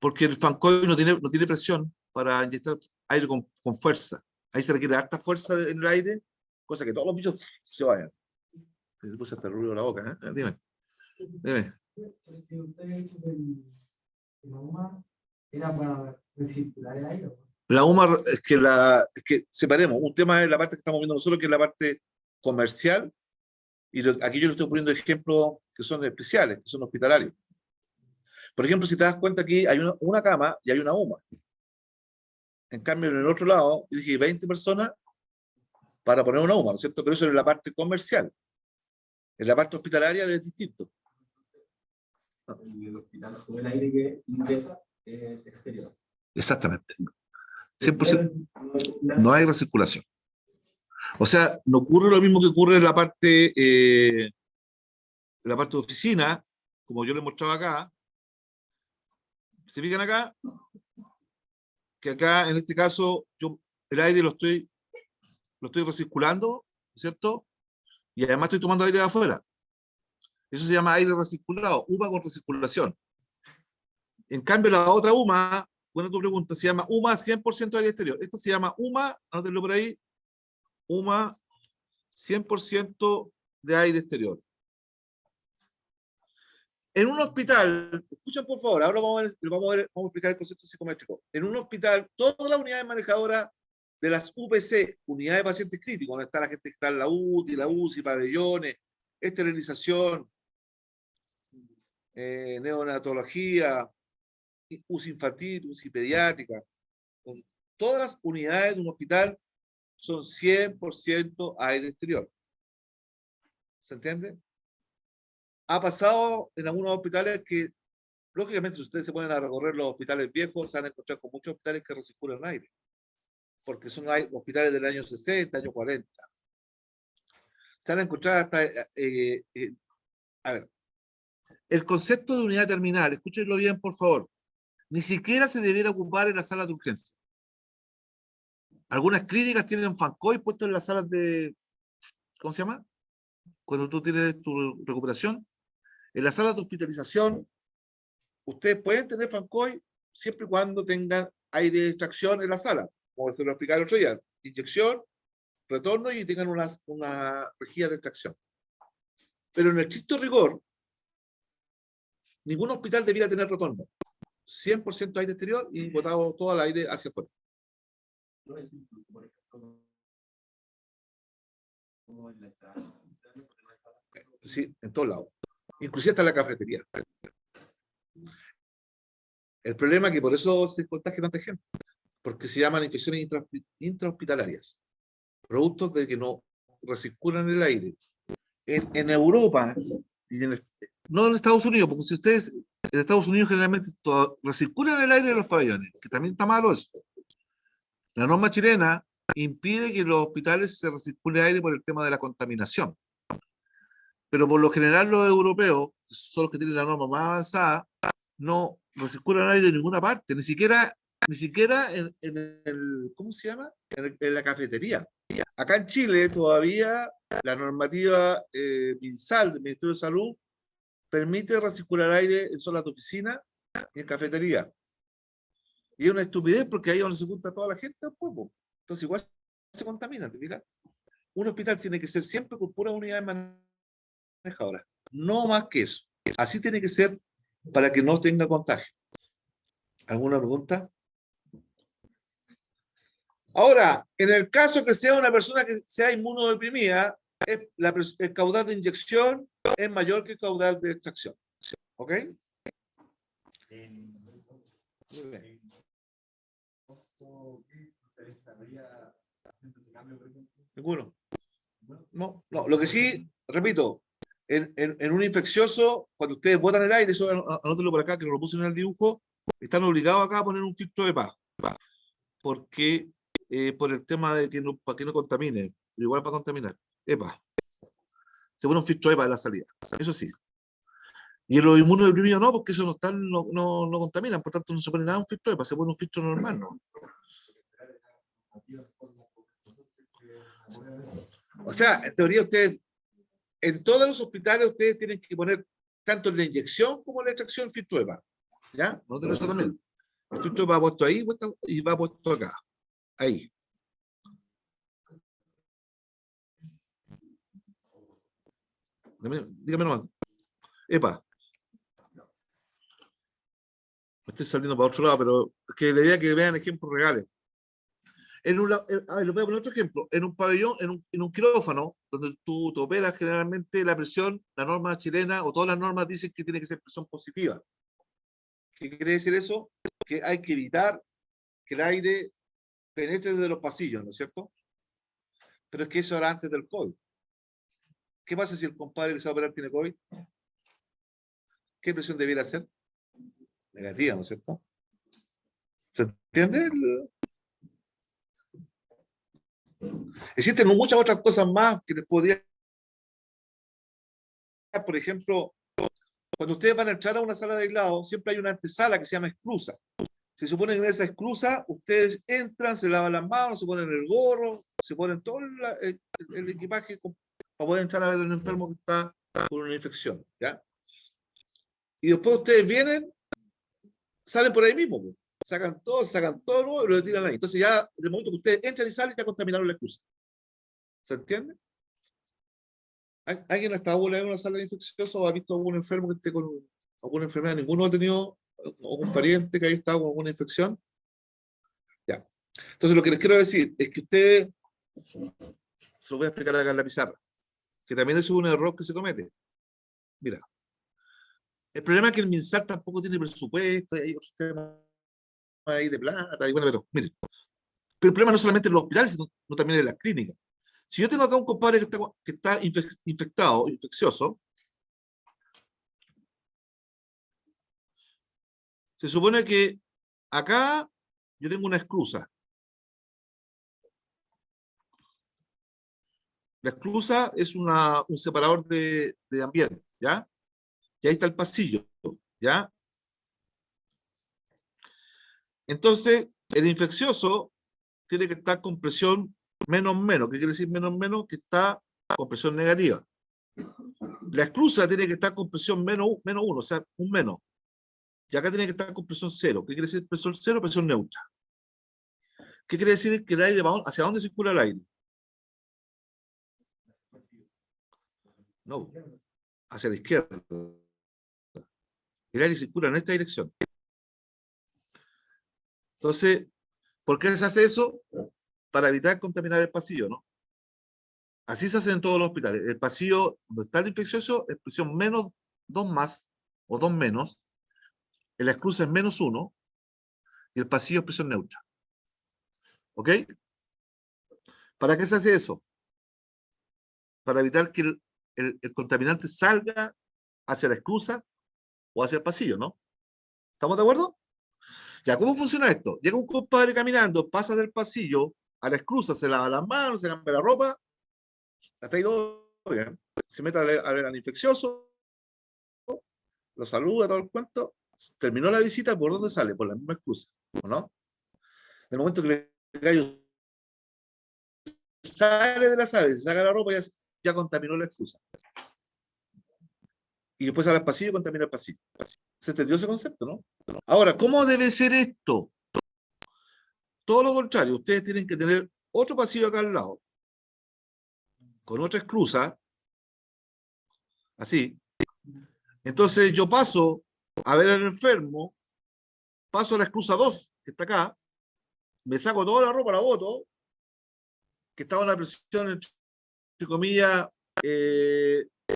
Porque el fancoil no tiene presión para inyectar aire con fuerza. Ahí se requiere harta fuerza en el aire, cosa que todos los bichos se vayan. Me puse hasta el ruido de la boca, ¿eh? Dime. Dime. Porque usted ha dicho que la UMA era para recircular el aire. La UMA es que separemos. Un tema es la parte que estamos viendo nosotros, que es la parte comercial, y aquí yo le estoy poniendo ejemplos que son especiales, que son hospitalarios. Por ejemplo, si te das cuenta, aquí hay una cama y hay una UMA. En cambio, en el otro lado, yo dije 20 personas para poner una UMA, ¿no es cierto? Pero eso es la parte comercial. En la parte hospitalaria es distinto. El hospital, todo el aire que ingresa es exterior. Exactamente. 100%. No hay recirculación. O sea, no ocurre lo mismo que ocurre en la parte de oficina, como yo les mostraba acá. ¿Se fijan acá? Que acá, en este caso, yo el aire lo estoy recirculando, ¿cierto? Y además estoy tomando aire de afuera. Eso se llama aire recirculado, UMA con recirculación. En cambio, la otra UMA, bueno, tu pregunta, se llama UMA 100% aire exterior. Esto se llama UMA, anótenlo por ahí, UMA 100% de aire exterior. En un hospital, escuchen por favor, ahora vamos a explicar el concepto psicométrico. En un hospital, todas las unidades manejadoras de las UPC, unidades de pacientes críticos, donde está la gente que está en la UCI, pabellones, esterilización, neonatología, UCI infantil, UCI pediátrica. Todas las unidades de un hospital son 100% aire exterior. ¿Se entiende? Ha pasado en algunos hospitales que, lógicamente, si ustedes se ponen a recorrer los hospitales viejos, se van a encontrar con muchos hospitales que recirculan aire, porque son hospitales del año 60, año 40. Se van a encontrar hasta, a ver, el concepto de unidad terminal, escúchenlo bien, por favor, ni siquiera se debiera ocupar en las salas de urgencia. Algunas clínicas tienen fancoil puesto en las salas de, ¿cómo se llama? Cuando tú tienes tu recuperación. En las salas de hospitalización, ustedes pueden tener fancoil siempre y cuando tengan aire de extracción en la sala, como se lo explicaba el otro día, inyección, retorno y tengan una rejilla de extracción. Pero en el estricto rigor, ningún hospital debiera tener retorno. 100% aire exterior y botado todo el aire hacia afuera. Sí, en todos lados. Inclusive hasta en la cafetería. El problema es que por eso se contagia tanta gente, porque se llaman infecciones intrahospitalarias, productos de que no recirculan el aire. En Europa, y no en Estados Unidos, porque si ustedes, en Estados Unidos generalmente recirculan el aire de los pabellones, que también está malo eso. La norma chilena impide que en los hospitales se recircule aire por el tema de la contaminación. Pero por lo general los europeos, que son los que tienen la norma más avanzada, no recirculan aire en ninguna parte, ni siquiera en el, ¿cómo se llama? En la cafetería. Acá en Chile todavía la normativa MinSal del Ministerio de Salud permite recircular aire en zonas de oficina y en cafetería. Y es una estupidez porque ahí es donde se junta toda la gente, pues, po. Entonces igual se contamina, ¿te fijas? Un hospital tiene que ser siempre con puras unidades manejadoras, no más que eso. Así tiene que ser para que no tenga contagio. ¿Alguna pregunta? Ahora, en el caso que sea una persona que sea inmunodeprimida, el caudal de inyección es mayor que el caudal de extracción. ¿Ok? Muy bien. Ninguno. No, no. Lo que sí, repito, en un infeccioso, cuando ustedes botan el aire, eso anótenlo por acá, que lo puse en el dibujo, están obligados acá a poner un filtro de paz. Porque por el tema de que no, para que no contamine, pero igual para contaminar. EPA. Se pone un filtro EPA en la salida. Eso sí. Y en los inmunodeprimidos no, porque eso no contaminan, por tanto no se pone nada un filtro EPA, se pone un filtro normal, ¿no? O sea, en teoría ustedes, en todos los hospitales ustedes tienen que poner tanto en la inyección como en la extracción filtro EPA. ¿Ya? No te eso también. El filtro EPA va puesto ahí y va puesto acá. Ahí. Dígame nomás. EPA. Me estoy saliendo para otro lado, pero es que la idea es que vean ejemplos reales. A ver, les voy a poner otro ejemplo. En un pabellón, en un quirófano, donde tú te operas generalmente la presión, la norma chilena o todas las normas dicen que tiene que ser presión positiva. ¿Qué quiere decir eso? Que hay que evitar que el aire penetre desde los pasillos, ¿no es cierto? Pero es que eso era antes del COVID. ¿Qué pasa si el compadre que se va a operar tiene COVID? ¿Qué presión debiera ser? Negativa, ¿no es cierto? ¿Se entiende? Existen muchas otras cosas más que les podría, por ejemplo, cuando ustedes van a entrar a una sala de aislado, siempre hay una antesala que se llama esclusa. Se supone que en esa esclusa ustedes entran, se lavan las manos, se ponen el gorro, se ponen todo el equipaje para poder entrar a ver al enfermo que está con una infección, ¿ya? Y después ustedes vienen, salen por ahí mismo, pues. Sacan todo nuevo y lo tiran ahí. Entonces ya, desde el momento que ustedes entran y salen, ya contaminaron la esclusa. ¿Se entiende? ¿Alguien ha estado en una sala de infecciosos o ha visto algún enfermo que esté con alguna enfermedad? ¿Ninguno ha tenido algún pariente que haya estado con alguna infección? Ya. Entonces lo que les quiero decir es que ustedes, se lo voy a explicar acá en la pizarra, que también es un error que se comete. Mira, el problema es que el MinSal tampoco tiene presupuesto, y hay otros temas ahí de plata, y bueno, pero miren, pero el problema no es solamente en los hospitales, sino también en las clínicas. Si yo tengo acá un compadre que está infectado, infeccioso, se supone que acá yo tengo una esclusa. La esclusa es un separador de ambiente, ¿ya? Y ahí está el pasillo, ¿ya? Entonces, el infeccioso tiene que estar con presión menos menos. ¿Qué quiere decir menos menos? Que está con presión negativa. La esclusa tiene que estar con presión menos uno, o sea, un menos. Y acá tiene que estar con presión cero. ¿Qué quiere decir presión cero? Presión neutra. ¿Qué quiere decir? Que el aire va hacia dónde circula el aire. No, hacia la izquierda. El aire circula en esta dirección. Entonces, ¿por qué se hace eso? Para evitar contaminar el pasillo, ¿no? Así se hace en todos los hospitales. El pasillo donde está el infeccioso es presión menos 2 más o 2 menos. En la esclusa es menos 1 y el pasillo es presión neutra. ¿Ok? ¿Para qué se hace eso? Para evitar que el contaminante salga hacia la esclusa o hacia el pasillo, ¿no? ¿Estamos de acuerdo? Ya, ¿cómo funciona esto? Llega un compadre caminando, pasa del pasillo a la esclusa, se lava las manos, se cambia la ropa, hasta ahí todo bien. Se mete a ver al infeccioso, lo saluda, todo el cuento, terminó la visita, ¿por dónde sale? Por la misma esclusa, ¿o no? En el momento que el gallo sale de la sala y se saca la ropa, ya contaminó la excusa. Y después sale al pasillo y contamina el pasillo. ¿Se entendió ese concepto, no? Ahora, ¿cómo debe ser esto? Todo lo contrario, ustedes tienen que tener otro pasillo acá al lado, con otra esclusa, así. Entonces yo paso a ver al enfermo, paso a la esclusa 2, que está acá, me saco toda la ropa, la boto, que estaba en la presión, entre comillas,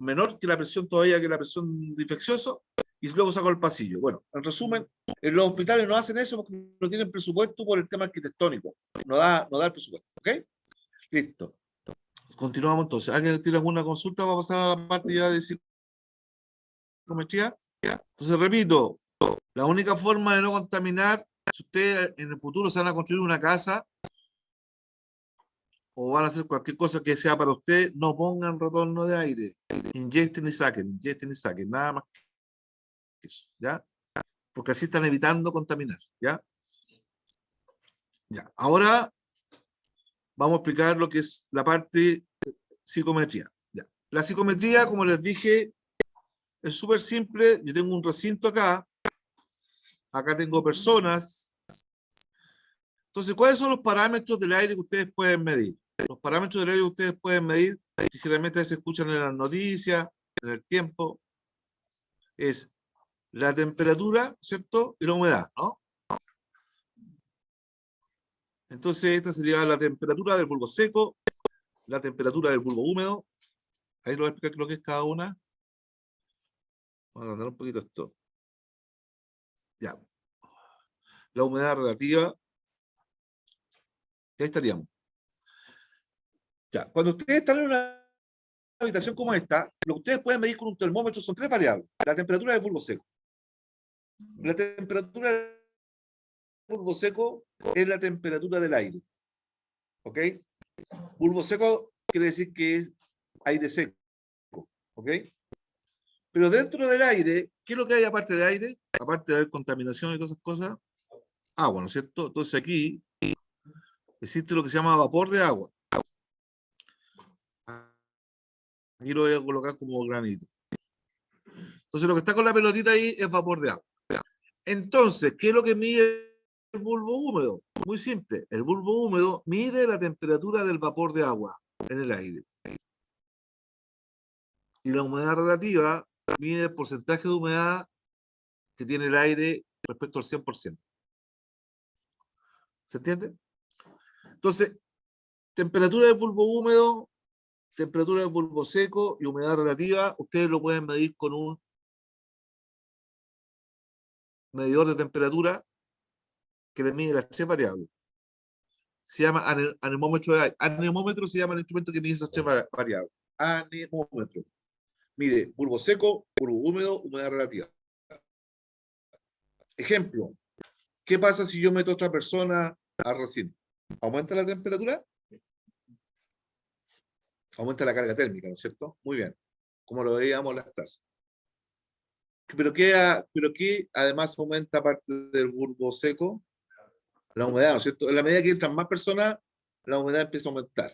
menor que la presión todavía que la presión de infeccioso, y luego saco el pasillo. Bueno, en resumen, en los hospitales no hacen eso porque no tienen presupuesto por el tema arquitectónico. No da el presupuesto. ¿Ok? Listo. Continuamos entonces. ¿Alguien tiene alguna consulta? Va a pasar a la parte ya de psicometría. Entonces, repito, la única forma de no contaminar, si ustedes en el futuro se van a construir una casa o van a hacer cualquier cosa que sea para usted, no pongan retorno de aire. Inyecten y saquen, nada más que eso, ¿ya? Porque así están evitando contaminar, ¿ya? Ya. Ahora vamos a explicar lo que es la parte psicometría. Ya. La psicometría, como les dije, es súper simple. Yo tengo un recinto acá. Acá tengo personas. Entonces, ¿cuáles son los parámetros del aire que ustedes pueden medir? Los parámetros del aire que ustedes pueden medir, que generalmente se escuchan en las noticias, en el tiempo, es la temperatura, ¿cierto? Y la humedad, ¿no? Entonces, esta sería la temperatura del bulbo seco, la temperatura del bulbo húmedo. Ahí lo voy a explicar lo que es cada una. Vamos a agrandar un poquito esto. Ya. La humedad relativa. Y ahí estaríamos. Ya. Cuando ustedes están en una habitación como esta, lo que ustedes pueden medir con un termómetro son tres variables. La temperatura del bulbo seco. La temperatura del bulbo seco es la temperatura del aire. ¿Ok? Bulbo seco quiere decir que es aire seco. ¿Ok? Pero dentro del aire, ¿qué es lo que hay aparte de aire? Aparte de haber contaminación y todas esas cosas, agua, ¿no es cierto? Entonces aquí existe lo que se llama vapor de agua. Aquí lo voy a colocar como granito. Entonces lo que está con la pelotita ahí es vapor de agua. Entonces, ¿qué es lo que mide el bulbo húmedo? Muy simple. El bulbo húmedo mide la temperatura del vapor de agua en el aire. Y la humedad relativa mide el porcentaje de humedad que tiene el aire respecto al 100%. ¿Se entiende? Entonces, temperatura del bulbo húmedo, temperatura del bulbo seco y humedad relativa, ustedes lo pueden medir con un medidor de temperatura que le mide las tres variables. Se llama anemómetro de aire. Anemómetro se llama el instrumento que mide esas tres variables. Anemómetro. Mide bulbo seco, bulbo húmedo, humedad relativa. Ejemplo, ¿qué pasa si yo meto a otra persona al recinto? ¿Aumenta la temperatura? Aumenta la carga térmica, ¿no es cierto? Muy bien, como lo veíamos en las clases. ¿Pero qué además aumenta aparte del bulbo seco? La humedad, ¿no es cierto? En la medida que entran más personas, la humedad empieza a aumentar.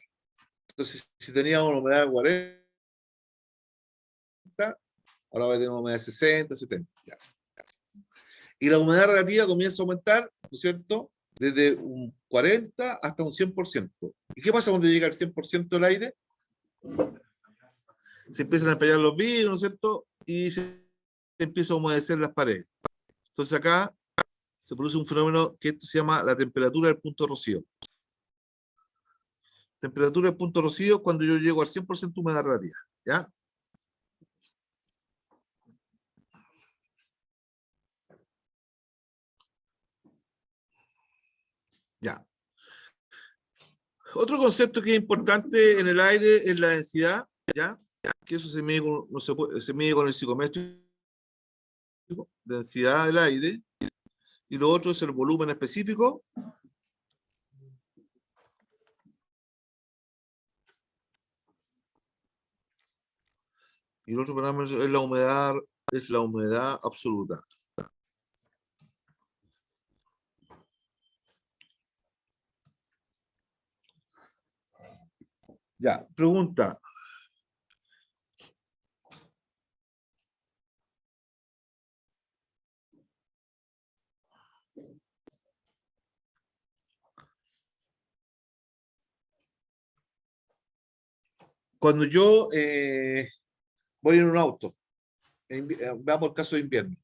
Entonces, si teníamos una humedad de 40, ahora va a tener una humedad de 60, 70. Ya. Y la humedad relativa comienza a aumentar, ¿no es cierto? Desde un 40 hasta un 100%. ¿Y qué pasa cuando llega al 100% del aire? Se empiezan a empallar los vidrios, ¿no es cierto? Y se empieza a humedecer las paredes. Entonces acá se produce un fenómeno que se llama la temperatura del punto rocío. Temperatura del punto rocío cuando yo llego al 100% humedad relativa. ¿Ya? Ya. Otro concepto que es importante en el aire es la densidad, ¿ya? Que eso se mide con, no se mide con el psicométrico, densidad del aire. Y lo otro es el volumen específico. Y el otro parámetro es la humedad absoluta. Ya, pregunta. Cuando yo voy en un auto, veamos el caso de invierno,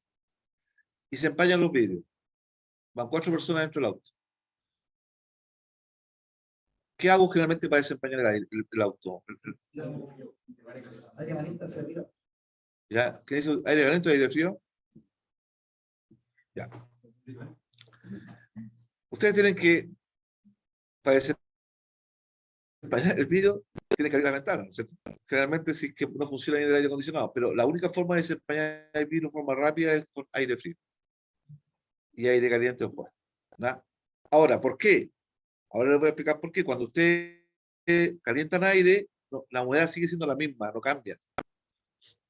y se empañan los vidrios, van 4 personas dentro del auto. ¿Qué hago generalmente para desempañar el auto? Aire caliente hacia arriba. ¿Ya? ¿Qué es eso? ¿Aire caliente o aire frío? Ya. Ustedes tienen que, para desempañar el vidrio, tienen que abrir la ventana, ¿no es cierto? Generalmente sí que no funciona en el aire acondicionado, pero la única forma de desempañar el vidrio de forma rápida es con aire frío y aire caliente después. ¿Ya? Ahora, ¿por qué? Ahora les voy a explicar por qué. Cuando ustedes calientan aire, la humedad sigue siendo la misma, no cambia.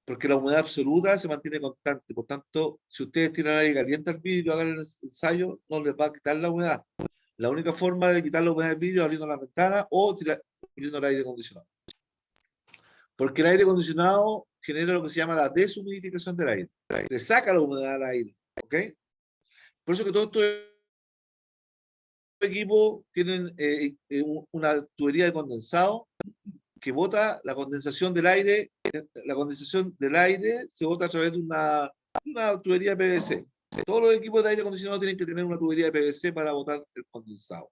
Porque la humedad absoluta se mantiene constante. Por tanto, si ustedes tiran aire caliente al vidrio y hagan el ensayo, no les va a quitar la humedad. La única forma de quitar la humedad del vidrio es abriendo la ventana o poniendo el aire acondicionado. Porque el aire acondicionado genera lo que se llama la deshumidificación del aire. Le saca la humedad al aire. ¿Ok? Por eso que todos estos equipos tienen una tubería de condensado que bota la condensación del aire. La condensación del aire se bota a través de una tubería de PVC. Todos los equipos de aire acondicionado tienen que tener una tubería de PVC para botar el condensado.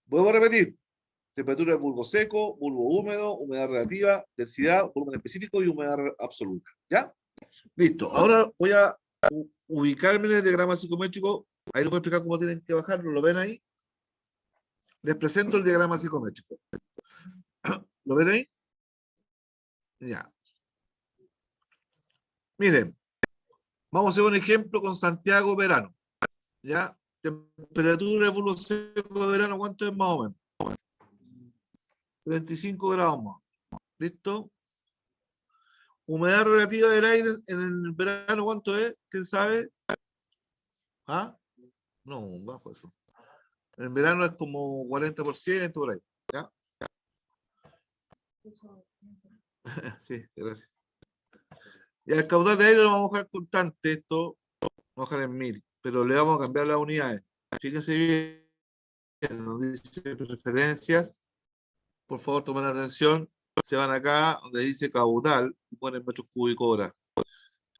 Vuelvo a repetir. Temperatura del bulbo seco, bulbo húmedo, humedad relativa, densidad, volumen específico y humedad absoluta. ¿Ya? Listo. Ahora voy a ubicarme en el diagrama psicométrico. Ahí les voy a explicar cómo tienen que bajarlo. ¿Lo ven ahí? Les presento el diagrama psicométrico. ¿Lo ven ahí? Ya. Miren, vamos a hacer un ejemplo con Santiago verano. ¿Ya? Temperatura de bulbo seco de verano, ¿cuánto es más o menos? 25 grados más. ¿Listo? Humedad relativa del aire en el verano, ¿cuánto es? ¿Quién sabe? ¿Ah? No, bajo eso. En el verano es como 40% por ahí. ¿Ya? Sí, gracias. Y el caudal de aire lo vamos a dejar constante, esto lo vamos a dejar en 1000, pero le vamos a cambiar las unidades. Fíjense bien, nos dice preferencias. Por favor, tomen atención. Se van acá donde dice caudal y ponen metros cúbicos hora.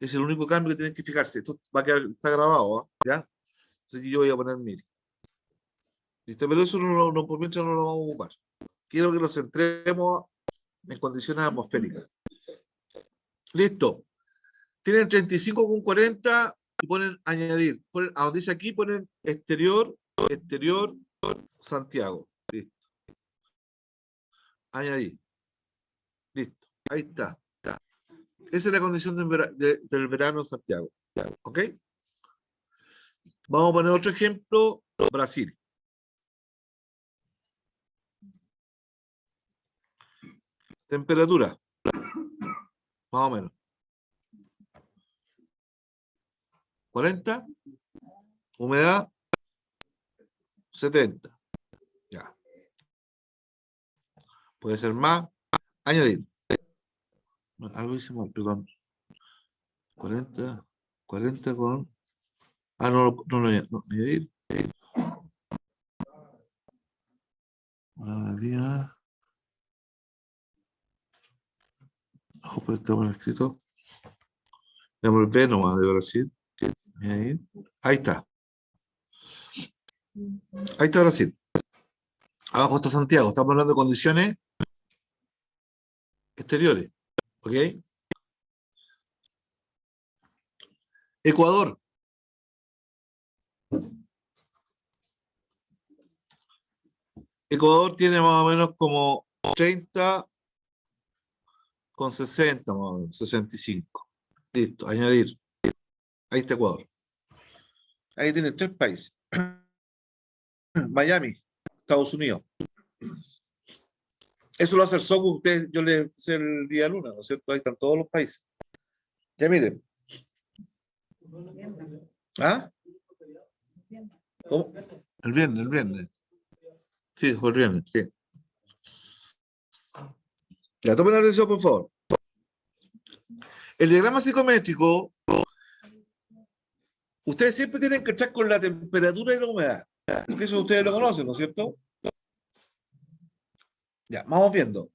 Es el único cambio que tienen que fijarse. Esto va a quedar, está grabado, ¿ya? Así que yo voy a poner 1000. ¿Listo? Pero eso por mientras no lo vamos a ocupar. Quiero que nos centremos en condiciones atmosféricas. Listo. Tienen 35,40 y ponen añadir. Ponen, donde dice aquí, ponen exterior, Santiago. Listo. Añadir. Listo. Ahí está. Esa es la condición del verano en Santiago. ¿Ok? Vamos a poner otro ejemplo. Brasil. Temperatura. Más o menos. 40. Humedad. 70. Ya. Puede ser más. Añadir. Algo hice mal, perdón. 40 con... Ah, no, añadir. Ojo, pero está mal escrito. Veamos el B nomás de Brasil. Ahí está. Ahí está Brasil. Abajo está Santiago. Estamos hablando de condiciones exteriores. ¿Ok? Ecuador. Ecuador tiene más o menos como 30 con 60, más o menos, 65. Listo, añadir. Ahí está Ecuador. Ahí tienen 3 países. Miami, Estados Unidos. Eso lo hace el software, usted, yo le puse el día luna, ¿no es cierto? Ahí están todos los países. Ya miren. ¿Ah? ¿Cómo? El viernes. Sí, fue el viernes, sí. Ya, tomen atención, por favor. El diagrama psicométrico, ustedes siempre tienen que echar con la temperatura y la humedad. Porque eso ustedes lo conocen, ¿no es cierto? Ya, vamos viendo.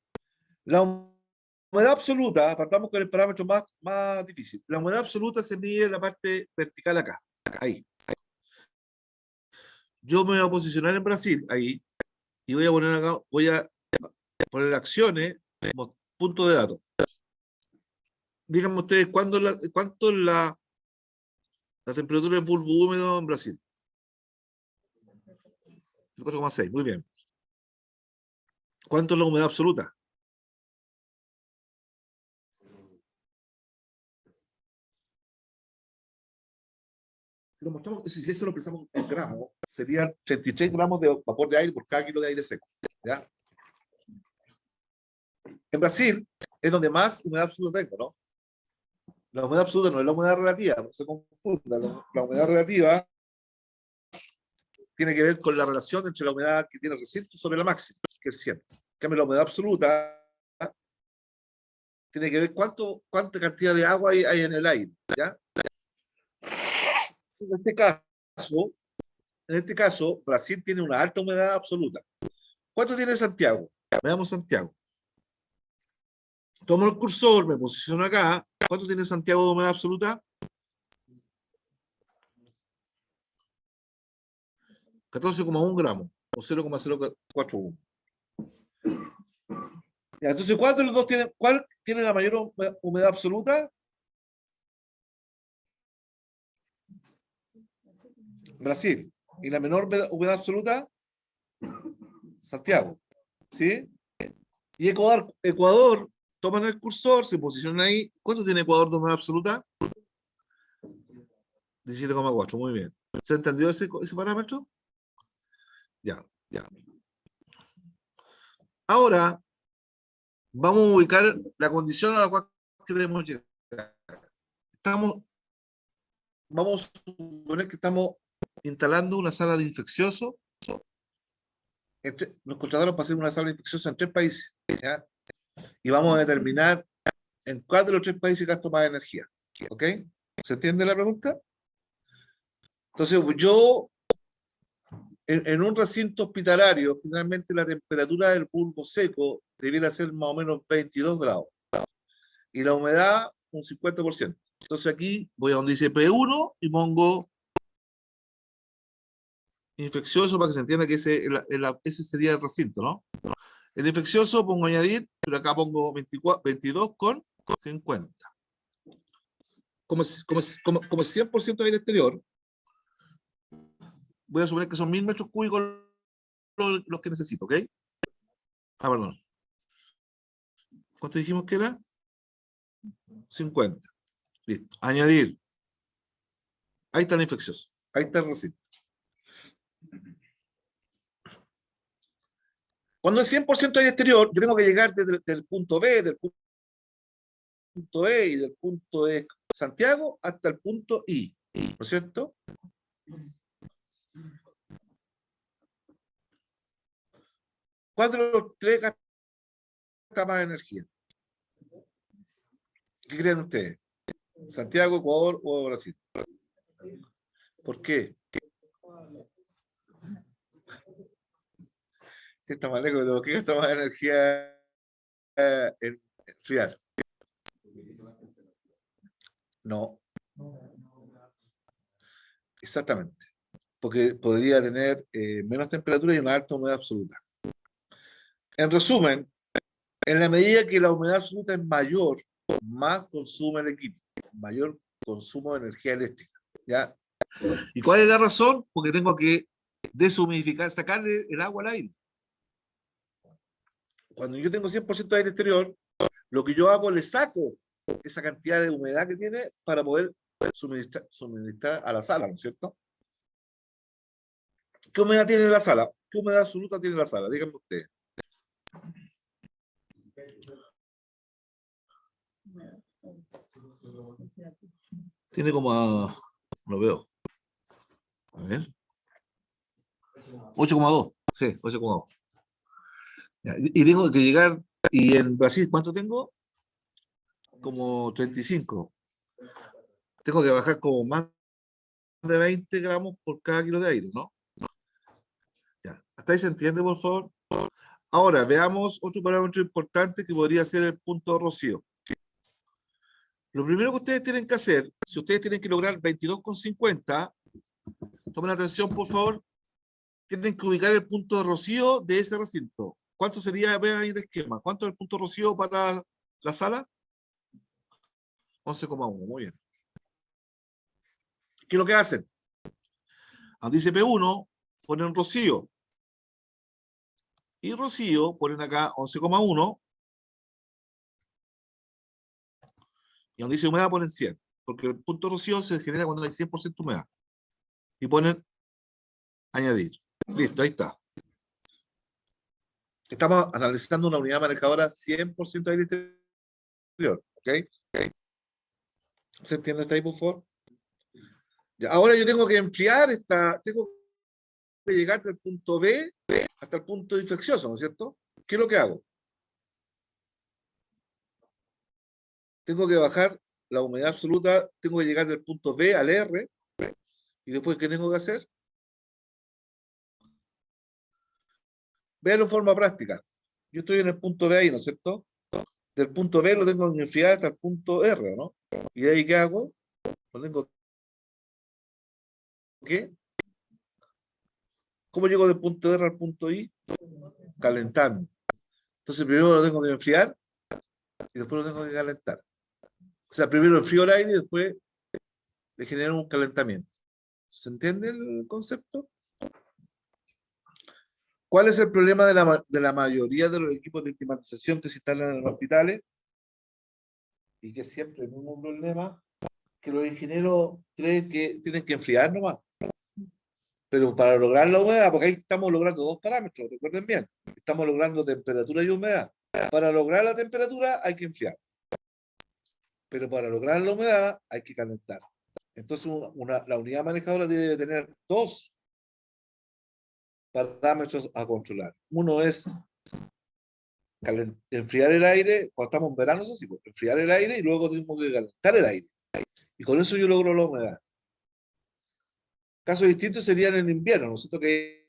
La humedad absoluta, partamos con el parámetro más difícil. La humedad absoluta se mide en la parte vertical acá, ahí. Yo me voy a posicionar en Brasil, ahí, y voy a poner acá, voy a poner acciones como punto de datos. Díganme ustedes, ¿cuánto es la temperatura del bulbo húmedo en Brasil? 4,6, muy bien. ¿Cuánto es la humedad absoluta? Si lo mostramos, si eso lo pensamos en gramos, serían 33 gramos de vapor de aire por cada kilo de aire seco. ¿Ya? En Brasil es donde más humedad absoluta tengo, ¿no? La humedad absoluta no es la humedad relativa, no se confunda. La humedad relativa tiene que ver con la relación entre la humedad que tiene el recinto sobre la máxima, que es 100. En cambio, la humedad absoluta tiene que ver cuánta cantidad de agua hay en el aire. ¿Ya? En este caso, Brasil tiene una alta humedad absoluta. ¿Cuánto tiene Santiago? Veamos Santiago. Tomo el cursor, me posiciono acá. ¿Cuánto tiene Santiago de humedad absoluta? 14,1 gramos o 0,041. Entonces, ¿cuál de los dos cuál tiene la mayor humedad absoluta? Brasil. ¿Y la menor humedad absoluta? Santiago. ¿Sí? Y Ecuador, toman el cursor, se posicionan ahí. ¿Cuánto tiene Ecuador de humedad absoluta? 17,4, muy bien. ¿Se entendió ese parámetro? Ya. Ahora, vamos a ubicar la condición a la cual queremos llegar. Vamos a suponer que estamos instalando una sala de infeccioso. Nos contrataron para hacer una sala de infeccioso en 3 países. ¿Ya? Y vamos a determinar en cuál de los 3 países gasto más energía. ¿Ok? ¿Se entiende la pregunta? Entonces, yo, en un recinto hospitalario, finalmente la temperatura del bulbo seco debiera ser más o menos 22 grados. Y la humedad, un 50%. Entonces aquí voy a donde dice P1 y pongo infeccioso para que se entienda que ese sería el recinto, ¿no? El infeccioso pongo añadir, pero acá pongo 22,50. Como 100% del exterior, voy a suponer que son 1000 metros cúbicos los que necesito, ¿ok? Ah, perdón. ¿Cuánto dijimos que era? 50. Listo. Añadir. Ahí está el infeccioso. Ahí está el recinto. Cuando es 100% del exterior, yo tengo que llegar desde el punto B, del punto E y del punto E Santiago hasta el punto I. ¿No es cierto? ¿Cuál de los 3 gasta más energía? ¿Qué creen ustedes? ¿Santiago, Ecuador o Brasil? ¿Por qué? Si está más lejos, pero ¿qué gasta más energía en enfriar? No, exactamente. Porque podría tener menos temperatura y una alta humedad absoluta. En resumen, en la medida que la humedad absoluta es mayor, más consume el equipo, mayor consumo de energía eléctrica. ¿Ya? ¿Y cuál es la razón? Porque tengo que deshumidificar, sacarle el agua al aire. Cuando yo tengo 100% de aire exterior, lo que yo hago, le saco esa cantidad de humedad que tiene para poder suministrar a la sala, ¿no es cierto? ¿Qué humedad tiene la sala? ¿Qué humedad absoluta tiene la sala? Díganme ustedes. Tiene como no veo. A ver. 8,2. Sí, 8,2. Ya, y tengo que llegar. ¿Y en Brasil cuánto tengo? Como 35. Tengo que bajar como más de 20 gramos por cada kilo de aire, ¿no? Ya. ¿Hasta ahí se entiende, por favor? Ahora, veamos otro parámetro importante que podría ser el punto de rocío. Lo primero que ustedes tienen que hacer, si ustedes tienen que lograr 22,50, tomen atención, por favor, tienen que ubicar el punto de rocío de ese recinto. ¿Cuánto sería, vean ahí el esquema, cuánto es el punto de rocío para la sala? 11,1, muy bien. ¿Qué es lo que hacen? Donde dice P1, ponen rocío. Y rocío, ponen acá 11,1. Y donde dice humedad, ponen 100. Porque el punto de rocío se genera cuando hay 100% humedad. Y ponen añadir. Listo, ahí está. Estamos analizando una unidad manejadora 100% aire exterior. ¿Ok? ¿Se entiende hasta ahí, por favor? Ya, ahora yo tengo que enfriar tengo que llegar del punto B hasta el punto infeccioso, ¿no es cierto? ¿Qué es lo que hago? Tengo que bajar la humedad absoluta, tengo que llegar del punto B al R, y después, ¿qué tengo que hacer? Véanlo en forma práctica. Yo estoy en el punto B ahí, ¿no es cierto? Del punto B lo tengo que enfriar hasta el punto R, ¿no? ¿Y de ahí qué hago? Lo tengo que... ¿Cómo llego del punto R al punto I? Calentando. Entonces primero lo tengo que enfriar y después lo tengo que calentar. O sea, primero enfrío el aire y después le genero un calentamiento. ¿Se entiende el concepto? ¿Cuál es el problema de la mayoría de los equipos de climatización que se instalan en los hospitales? Y que siempre es un problema, que los ingenieros creen que tienen que enfriar nomás. Pero para lograr la humedad, porque ahí estamos logrando dos parámetros, recuerden bien, estamos logrando temperatura y humedad. Para lograr la temperatura hay que enfriar, pero para lograr la humedad hay que calentar. Entonces la unidad manejadora debe tener dos parámetros a controlar. Uno es enfriar el aire, cuando estamos en verano, eso sí, pues, enfriar el aire y luego tenemos que calentar el aire. Y con eso yo logro la humedad. Casos distintos serían en invierno, ¿no es cierto? Que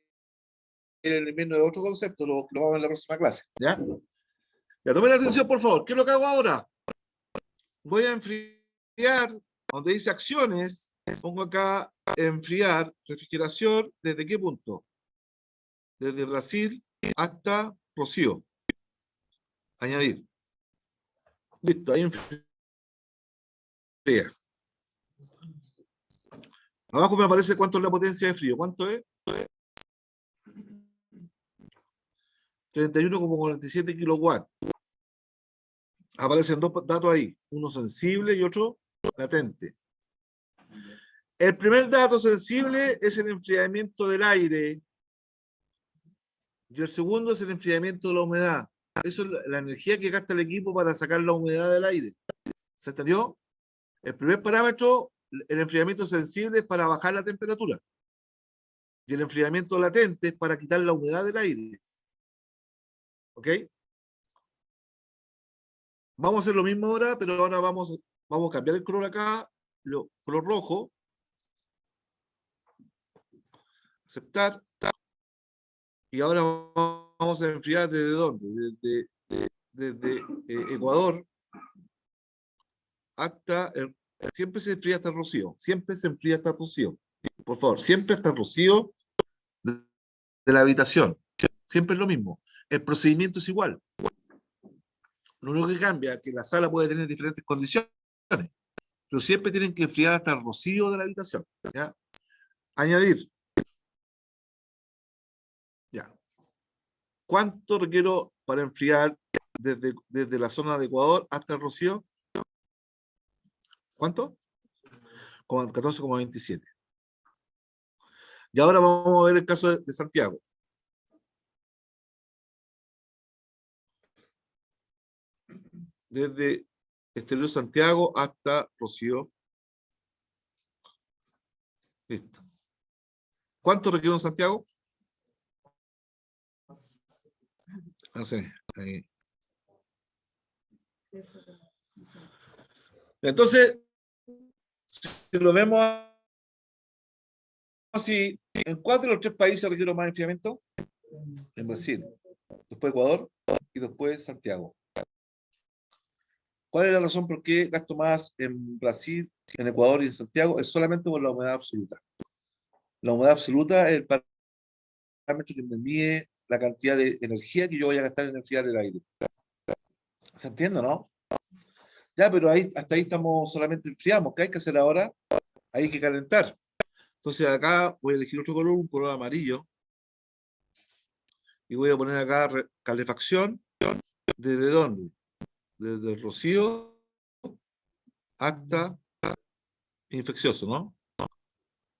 en el invierno es otro concepto, lo vamos a ver en la próxima clase. ¿Ya? Ya tomen atención, por favor. ¿Qué es lo que hago ahora? Voy a enfriar, donde dice acciones, pongo acá enfriar, refrigeración, ¿desde qué punto? Desde Brasil hasta Rocío. Añadir. Listo, ahí enfría. Abajo me aparece cuánto es la potencia de frío. ¿Cuánto es? 31,47 kilowatts. Aparecen dos datos ahí, uno sensible y otro latente. El primer dato sensible es el enfriamiento del aire y el segundo es el enfriamiento de la humedad. Eso es la energía que gasta el equipo para sacar la humedad del aire. ¿Se entendió? El primer parámetro, el enfriamiento sensible, es para bajar la temperatura. Y el enfriamiento latente es para quitar la humedad del aire. ¿Ok? Vamos a hacer lo mismo ahora, pero ahora vamos a cambiar el color acá, color rojo. Aceptar. Y ahora vamos a enfriar ¿desde dónde? Desde Ecuador hasta siempre se enfría hasta el Rocío. Siempre se enfría hasta el Rocío. Por favor, siempre hasta el Rocío de la habitación. Siempre es lo mismo. El procedimiento es igual. Lo único que cambia es que la sala puede tener diferentes condiciones, pero siempre tienen que enfriar hasta el Rocío de la habitación. ¿Ya? Añadir. Ya. ¿Cuánto requiero para enfriar desde la zona de Ecuador hasta el Rocío? ¿Cuánto? 14,27. Y ahora vamos a ver el caso de Santiago. Desde Exterior Santiago hasta Rocío. Listo. ¿Cuánto requiere un Santiago? No sé. Ahí. Entonces, si lo vemos así, ¿en cuál de los tres países requiere más enfriamiento? En Brasil, después Ecuador y después Santiago. ¿Cuál es la razón por qué gasto más en Brasil, en Ecuador y en Santiago? Es solamente por la humedad absoluta. La humedad absoluta es el parámetro que me mide la cantidad de energía que yo voy a gastar en enfriar el aire. ¿Se entiende, no? Ya, pero ahí, hasta ahí estamos, solamente enfriamos. ¿Qué hay que hacer ahora? Hay que calentar. Entonces acá voy a elegir otro color, un color amarillo. Y voy a poner acá calefacción. ¿Desde dónde? Desde el Rocío hasta infeccioso, ¿no?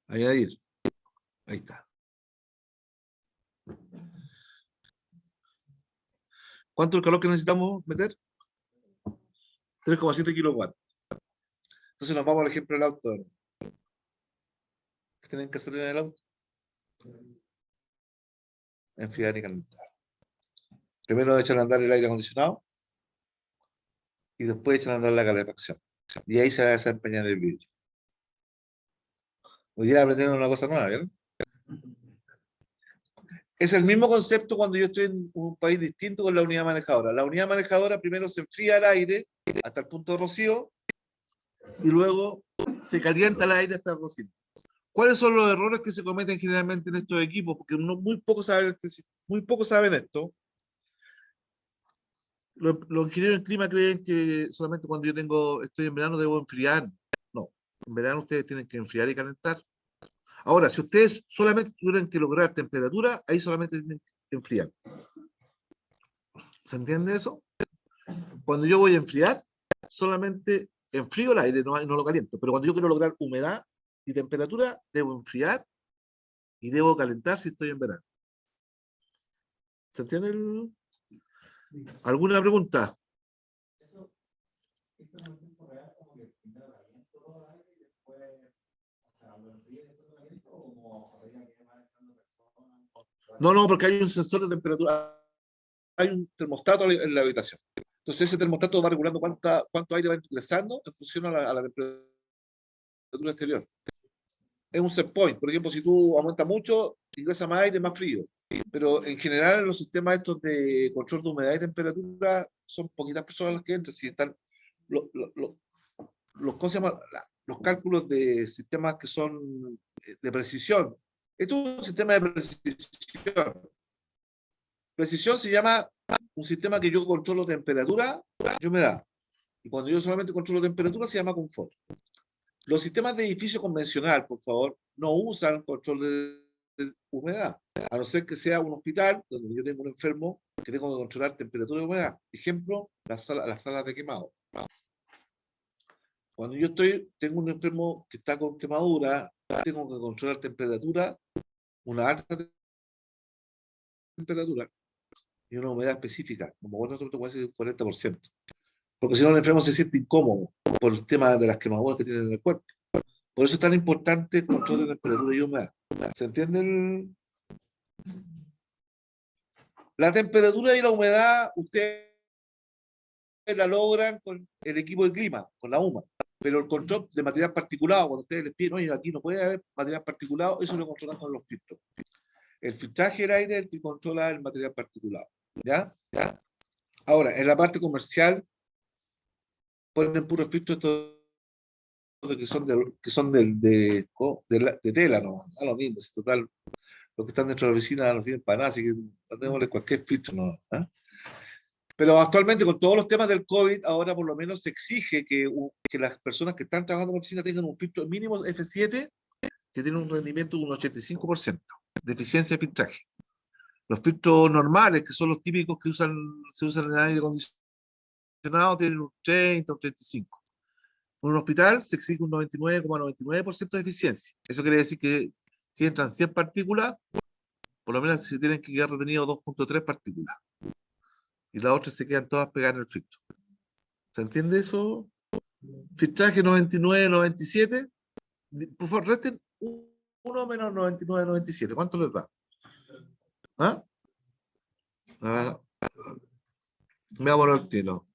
Añadir. Ahí está. ¿Cuánto es el calor que necesitamos meter? 3,7 kilowatts. Entonces nos vamos al ejemplo del auto. ¿Qué tienen que hacer en el auto? Enfriar y calentar. Primero echan a andar el aire acondicionado y después echan a andar la calefacción. Y ahí se va a desempeñar el vidrio. Hoy día aprendieron una cosa nueva, ¿vieron? Es el mismo concepto cuando yo estoy en un país distinto con la unidad manejadora. La unidad manejadora primero se enfría el aire hasta el punto de rocío y luego se calienta el aire hasta el rocío. ¿Cuáles son los errores que se cometen generalmente en estos equipos? Porque muy pocos saben esto. Los ingenieros en clima creen que solamente cuando estoy en verano debo enfriar. No, en verano ustedes tienen que enfriar y calentar. Ahora, si ustedes solamente tuvieran que lograr temperatura, ahí solamente tienen que enfriar. ¿Se entiende eso? Cuando yo voy a enfriar, solamente enfrío el aire, no lo caliento. Pero cuando yo quiero lograr humedad y temperatura, debo enfriar y debo calentar si estoy en verano. ¿Se entiende? ¿Alguna pregunta? Eso, esto en un tiempo real, como que primero caliento todo el aire y después, o sea, lo enfrío y después lo caliento, o como habría que ir manejando personas. No, porque hay un sensor de temperatura, hay un termostato en la habitación. Entonces ese termostato va regulando cuánto aire va ingresando en función a la temperatura exterior. Es un set point. Por ejemplo, si tú aumentas mucho, ingresa más aire, más frío. Pero en general los sistemas estos de control de humedad y temperatura son poquitas personas las que entran. Si están ¿cómo se llama? Los cálculos de sistemas que son de precisión. Esto es un sistema de precisión. Precisión se llama un sistema que yo controlo temperatura y humedad. Y cuando yo solamente controlo temperatura se llama confort. Los sistemas de edificio convencional, por favor, no usan control de humedad, a no ser que sea un hospital donde yo tengo un enfermo que tengo que controlar temperatura y humedad. Ejemplo, las salas de quemado. Cuando yo tengo un enfermo que está con quemadura, tengo que controlar temperatura, una alta temperatura y una humedad específica, como vos nosotros puede ser un 40%. Porque si no, el enfermo se siente incómodo por el tema de las quemaduras que tiene en el cuerpo. Por eso es tan importante el control de temperatura y humedad. ¿Se entiende? La temperatura y la humedad, ustedes la logran con el equipo de clima, con la UMA. Pero el control de material particulado, cuando ustedes les piden, oye, aquí no puede haber material particulado, eso lo controlan con los filtros. El filtraje del aire es el que controla el material particulado. ¿Ya? Ahora, en la parte comercial, ponen puros filtros que son de tela, ¿no? A lo mismo, es total. Los que están dentro de la oficina no sirven para nada, así que mandémosle cualquier filtro, ¿no? ¿Ah? Pero actualmente con todos los temas del COVID, ahora por lo menos se exige que las personas que están trabajando en la oficina tengan un filtro mínimo F7 que tiene un rendimiento de un 85% de eficiencia de filtraje. Los filtros normales, que son los típicos que se usan en el aire acondicionado, tienen un 30 o 35. En un hospital se exige un 99,99% de eficiencia. Eso quiere decir que Si entran 100 partículas, por lo menos se tienen que quedar retenidos 2.3 partículas. Y las otras se quedan todas pegadas en el filtro. ¿Se entiende eso? Filtraje 99, 97. Por favor, resten 1 menos 99, 97. ¿Cuánto les da? ¿Ah? Ah, veámoslo al tiro.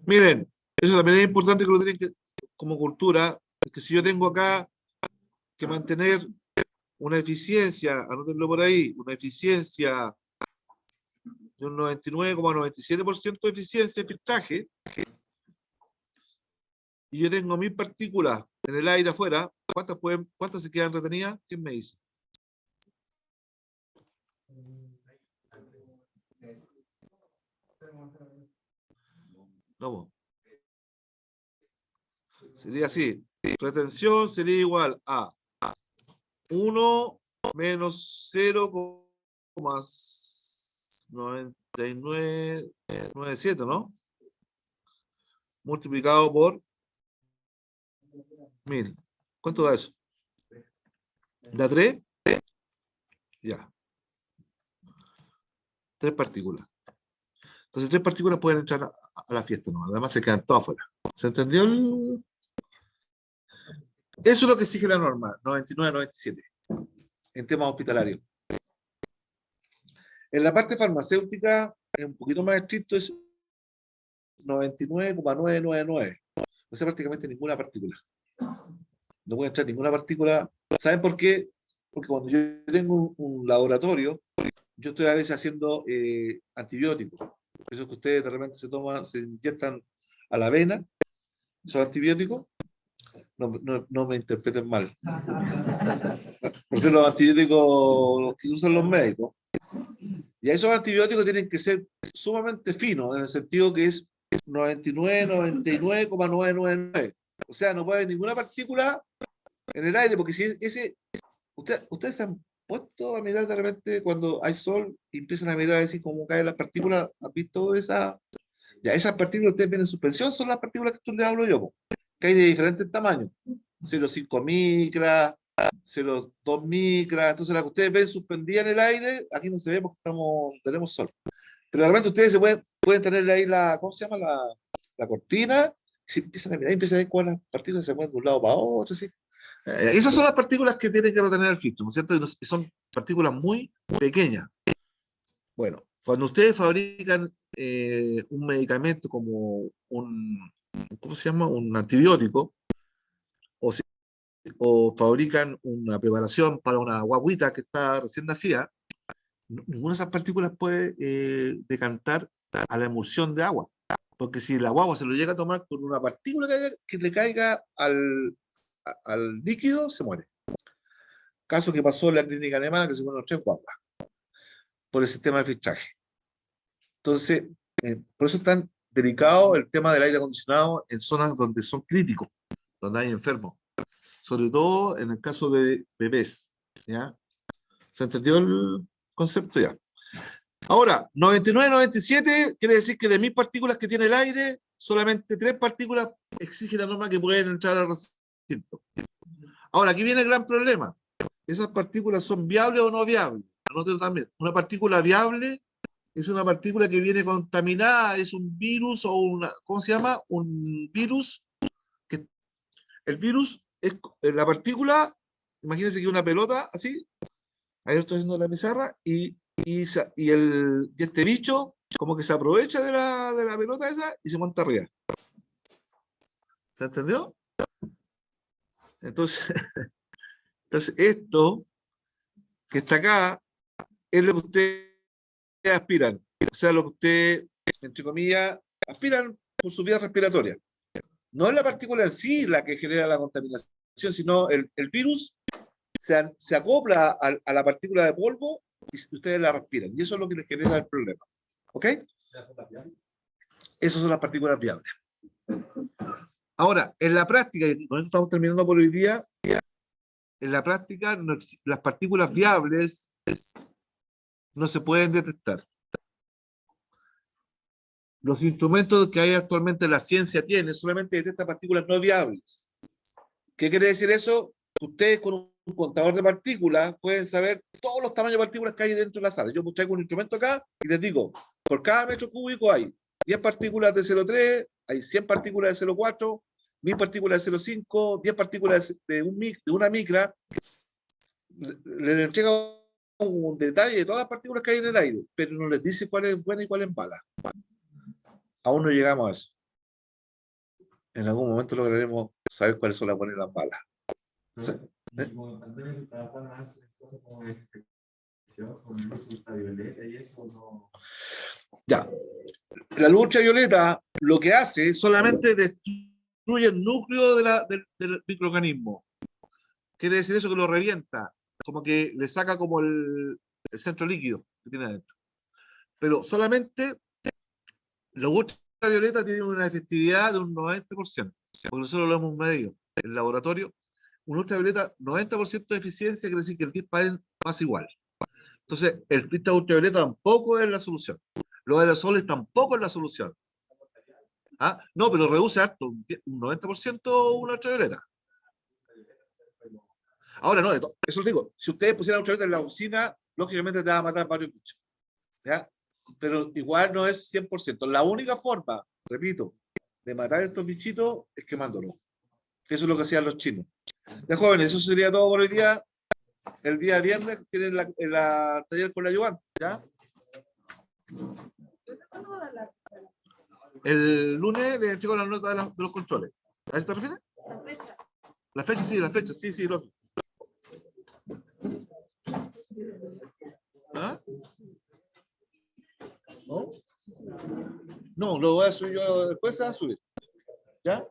Miren, eso también es importante que lo tienen que, como cultura, es que si yo tengo acá que mantener una eficiencia, anótenlo por ahí, una eficiencia de un 99,97% de eficiencia de filtraje, y yo tengo 1000 partículas en el aire afuera, ¿cuántas se quedan retenidas? ¿Quién me dice? No, vos. Sería así. Retención sería igual a 1 menos 0,9997, ¿no? Multiplicado por 1000. ¿Cuánto da eso? ¿Da 3? Ya. 3 partículas. Entonces 3 partículas pueden entrar a la fiesta, ¿no? Además se quedan todas afuera. ¿Se entendió? Eso es lo que exige la norma, 99-97, en temas hospitalarios. En la parte farmacéutica, es un poquito más estricto, es 99,999. O sea, prácticamente ninguna partícula. No puede entrar ninguna partícula. ¿Saben por qué? Porque cuando yo tengo un laboratorio, yo estoy a veces haciendo antibióticos. Esos que ustedes de repente se toman, se inyectan a la vena, esos antibióticos. No me interpreten mal. Porque los antibióticos que usan los médicos, y esos antibióticos tienen que ser sumamente finos, en el sentido que es 99,999. O sea, no puede haber ninguna partícula en el aire, porque si ustedes se han puesto a mirar de repente cuando hay sol y empiezan a mirar a decir cómo caen las partículas. ¿Han visto esa? Ya, esas partículas ustedes ven en suspensión, son las partículas que les hablo yo, que hay de diferentes tamaños. 0,5 micras, 0,2 micras. Entonces, las que ustedes ven suspendidas en el aire, aquí no se ve porque tenemos sol. Pero realmente ustedes pueden tener ahí ¿cómo se llama? La cortina. Si empiezan a mirar, empiezan a ver cuáles las partículas se mueven de un lado para otro. ¿Sí? Esas son las partículas que tienen que retener el filtro, ¿no es cierto? Y son partículas muy pequeñas. Bueno, cuando ustedes fabrican un medicamento como ¿cómo se llama? Un antibiótico, o fabrican una preparación para una guaguita que está recién nacida, ninguna de esas partículas puede decantar a la emulsión de agua. Porque si la guagua se lo llega a tomar con una partícula que le caiga al líquido, se muere. Caso que pasó en la clínica alemana, que se fueron 3 guaguas por el sistema de filtraje. Entonces, por eso es tan delicado el tema del aire acondicionado en zonas donde son críticos, donde hay enfermos. Sobre todo en el caso de bebés. ¿Ya? ¿Se entendió el concepto ya? Ahora, 99-97 quiere decir que de 1000 partículas que tiene el aire, solamente 3 partículas exige la norma que pueden entrar al recinto. Ahora, aquí viene el gran problema. ¿Esas partículas son viables o no viables? Anótelo también. Una partícula viable es una partícula que viene contaminada, es un virus o ¿cómo se llama? Un virus. El virus es la partícula, imagínense que una pelota así, ahí lo estoy haciendo en la pizarra, y este bicho como que se aprovecha de la pelota esa y se monta arriba. ¿Se entendió? Entonces, esto que está acá es lo que ustedes aspiran. O sea, lo que ustedes, entre comillas, aspiran por su vía respiratoria. No es la partícula en sí la que genera la contaminación, sino el virus se acopla a la partícula de polvo y ustedes la respiran. Y eso es lo que les genera el problema. ¿Ok? Esas son las partículas viables. Ahora, en la práctica, y con esto estamos terminando por hoy día, en la práctica las partículas viables no se pueden detectar. Los instrumentos que hay actualmente la ciencia tiene solamente detectan partículas no viables. ¿Qué quiere decir eso? Ustedes con un contador de partículas pueden saber todos los tamaños de partículas que hay dentro de la sala. Yo traigo un instrumento acá y les digo, por cada metro cúbico hay 10 partículas de 0,3, hay 100 partículas de 0,4, 1000 partículas de 0,5, 10 partículas de una micra. Le entrega un detalle de todas las partículas que hay en el aire, pero no les dice cuál es buena y cuál es mala. Aún no llegamos a eso. En algún momento lograremos saber cuáles son las buenas y las malas. Sí. Y como también trabajaron antes en cosas como de inspección, con luz ultravioleta y eso, no. Ya. La luz ultravioleta lo que hace solamente destruye el núcleo del microorganismo. Quiere decir eso que lo revienta, como que le saca como el centro líquido que tiene adentro. Pero solamente la ultravioleta tiene una efectividad de un 90%, porque nosotros lo hemos medido en el laboratorio. Un ultravioleta, 90% de eficiencia, quiere decir que el kit pasa igual. Entonces, el filtro ultravioleta tampoco es la solución. Los aerosoles tampoco es la solución. ¿Ah? No, pero reduce harto, un 90% una ultravioleta. Ahora no, eso lo digo, si ustedes pusieran ultravioleta en la oficina, lógicamente te va a matar varios bichos. ¿Ya? Pero igual no es 100%. La única forma, repito, de matar estos bichitos es quemándolos. Eso es lo que hacían los chinos. Ya, jóvenes, eso sería todo por hoy día. El día viernes tienen la taller con la ayudante, ¿ya? El lunes les entrego la nota de los controles. ¿A eso te refieres? La fecha. La fecha, sí, la fecha, sí, lo. ¿Ah? ¿No? No, lo voy a subir yo después, se va a subir. ¿Ya?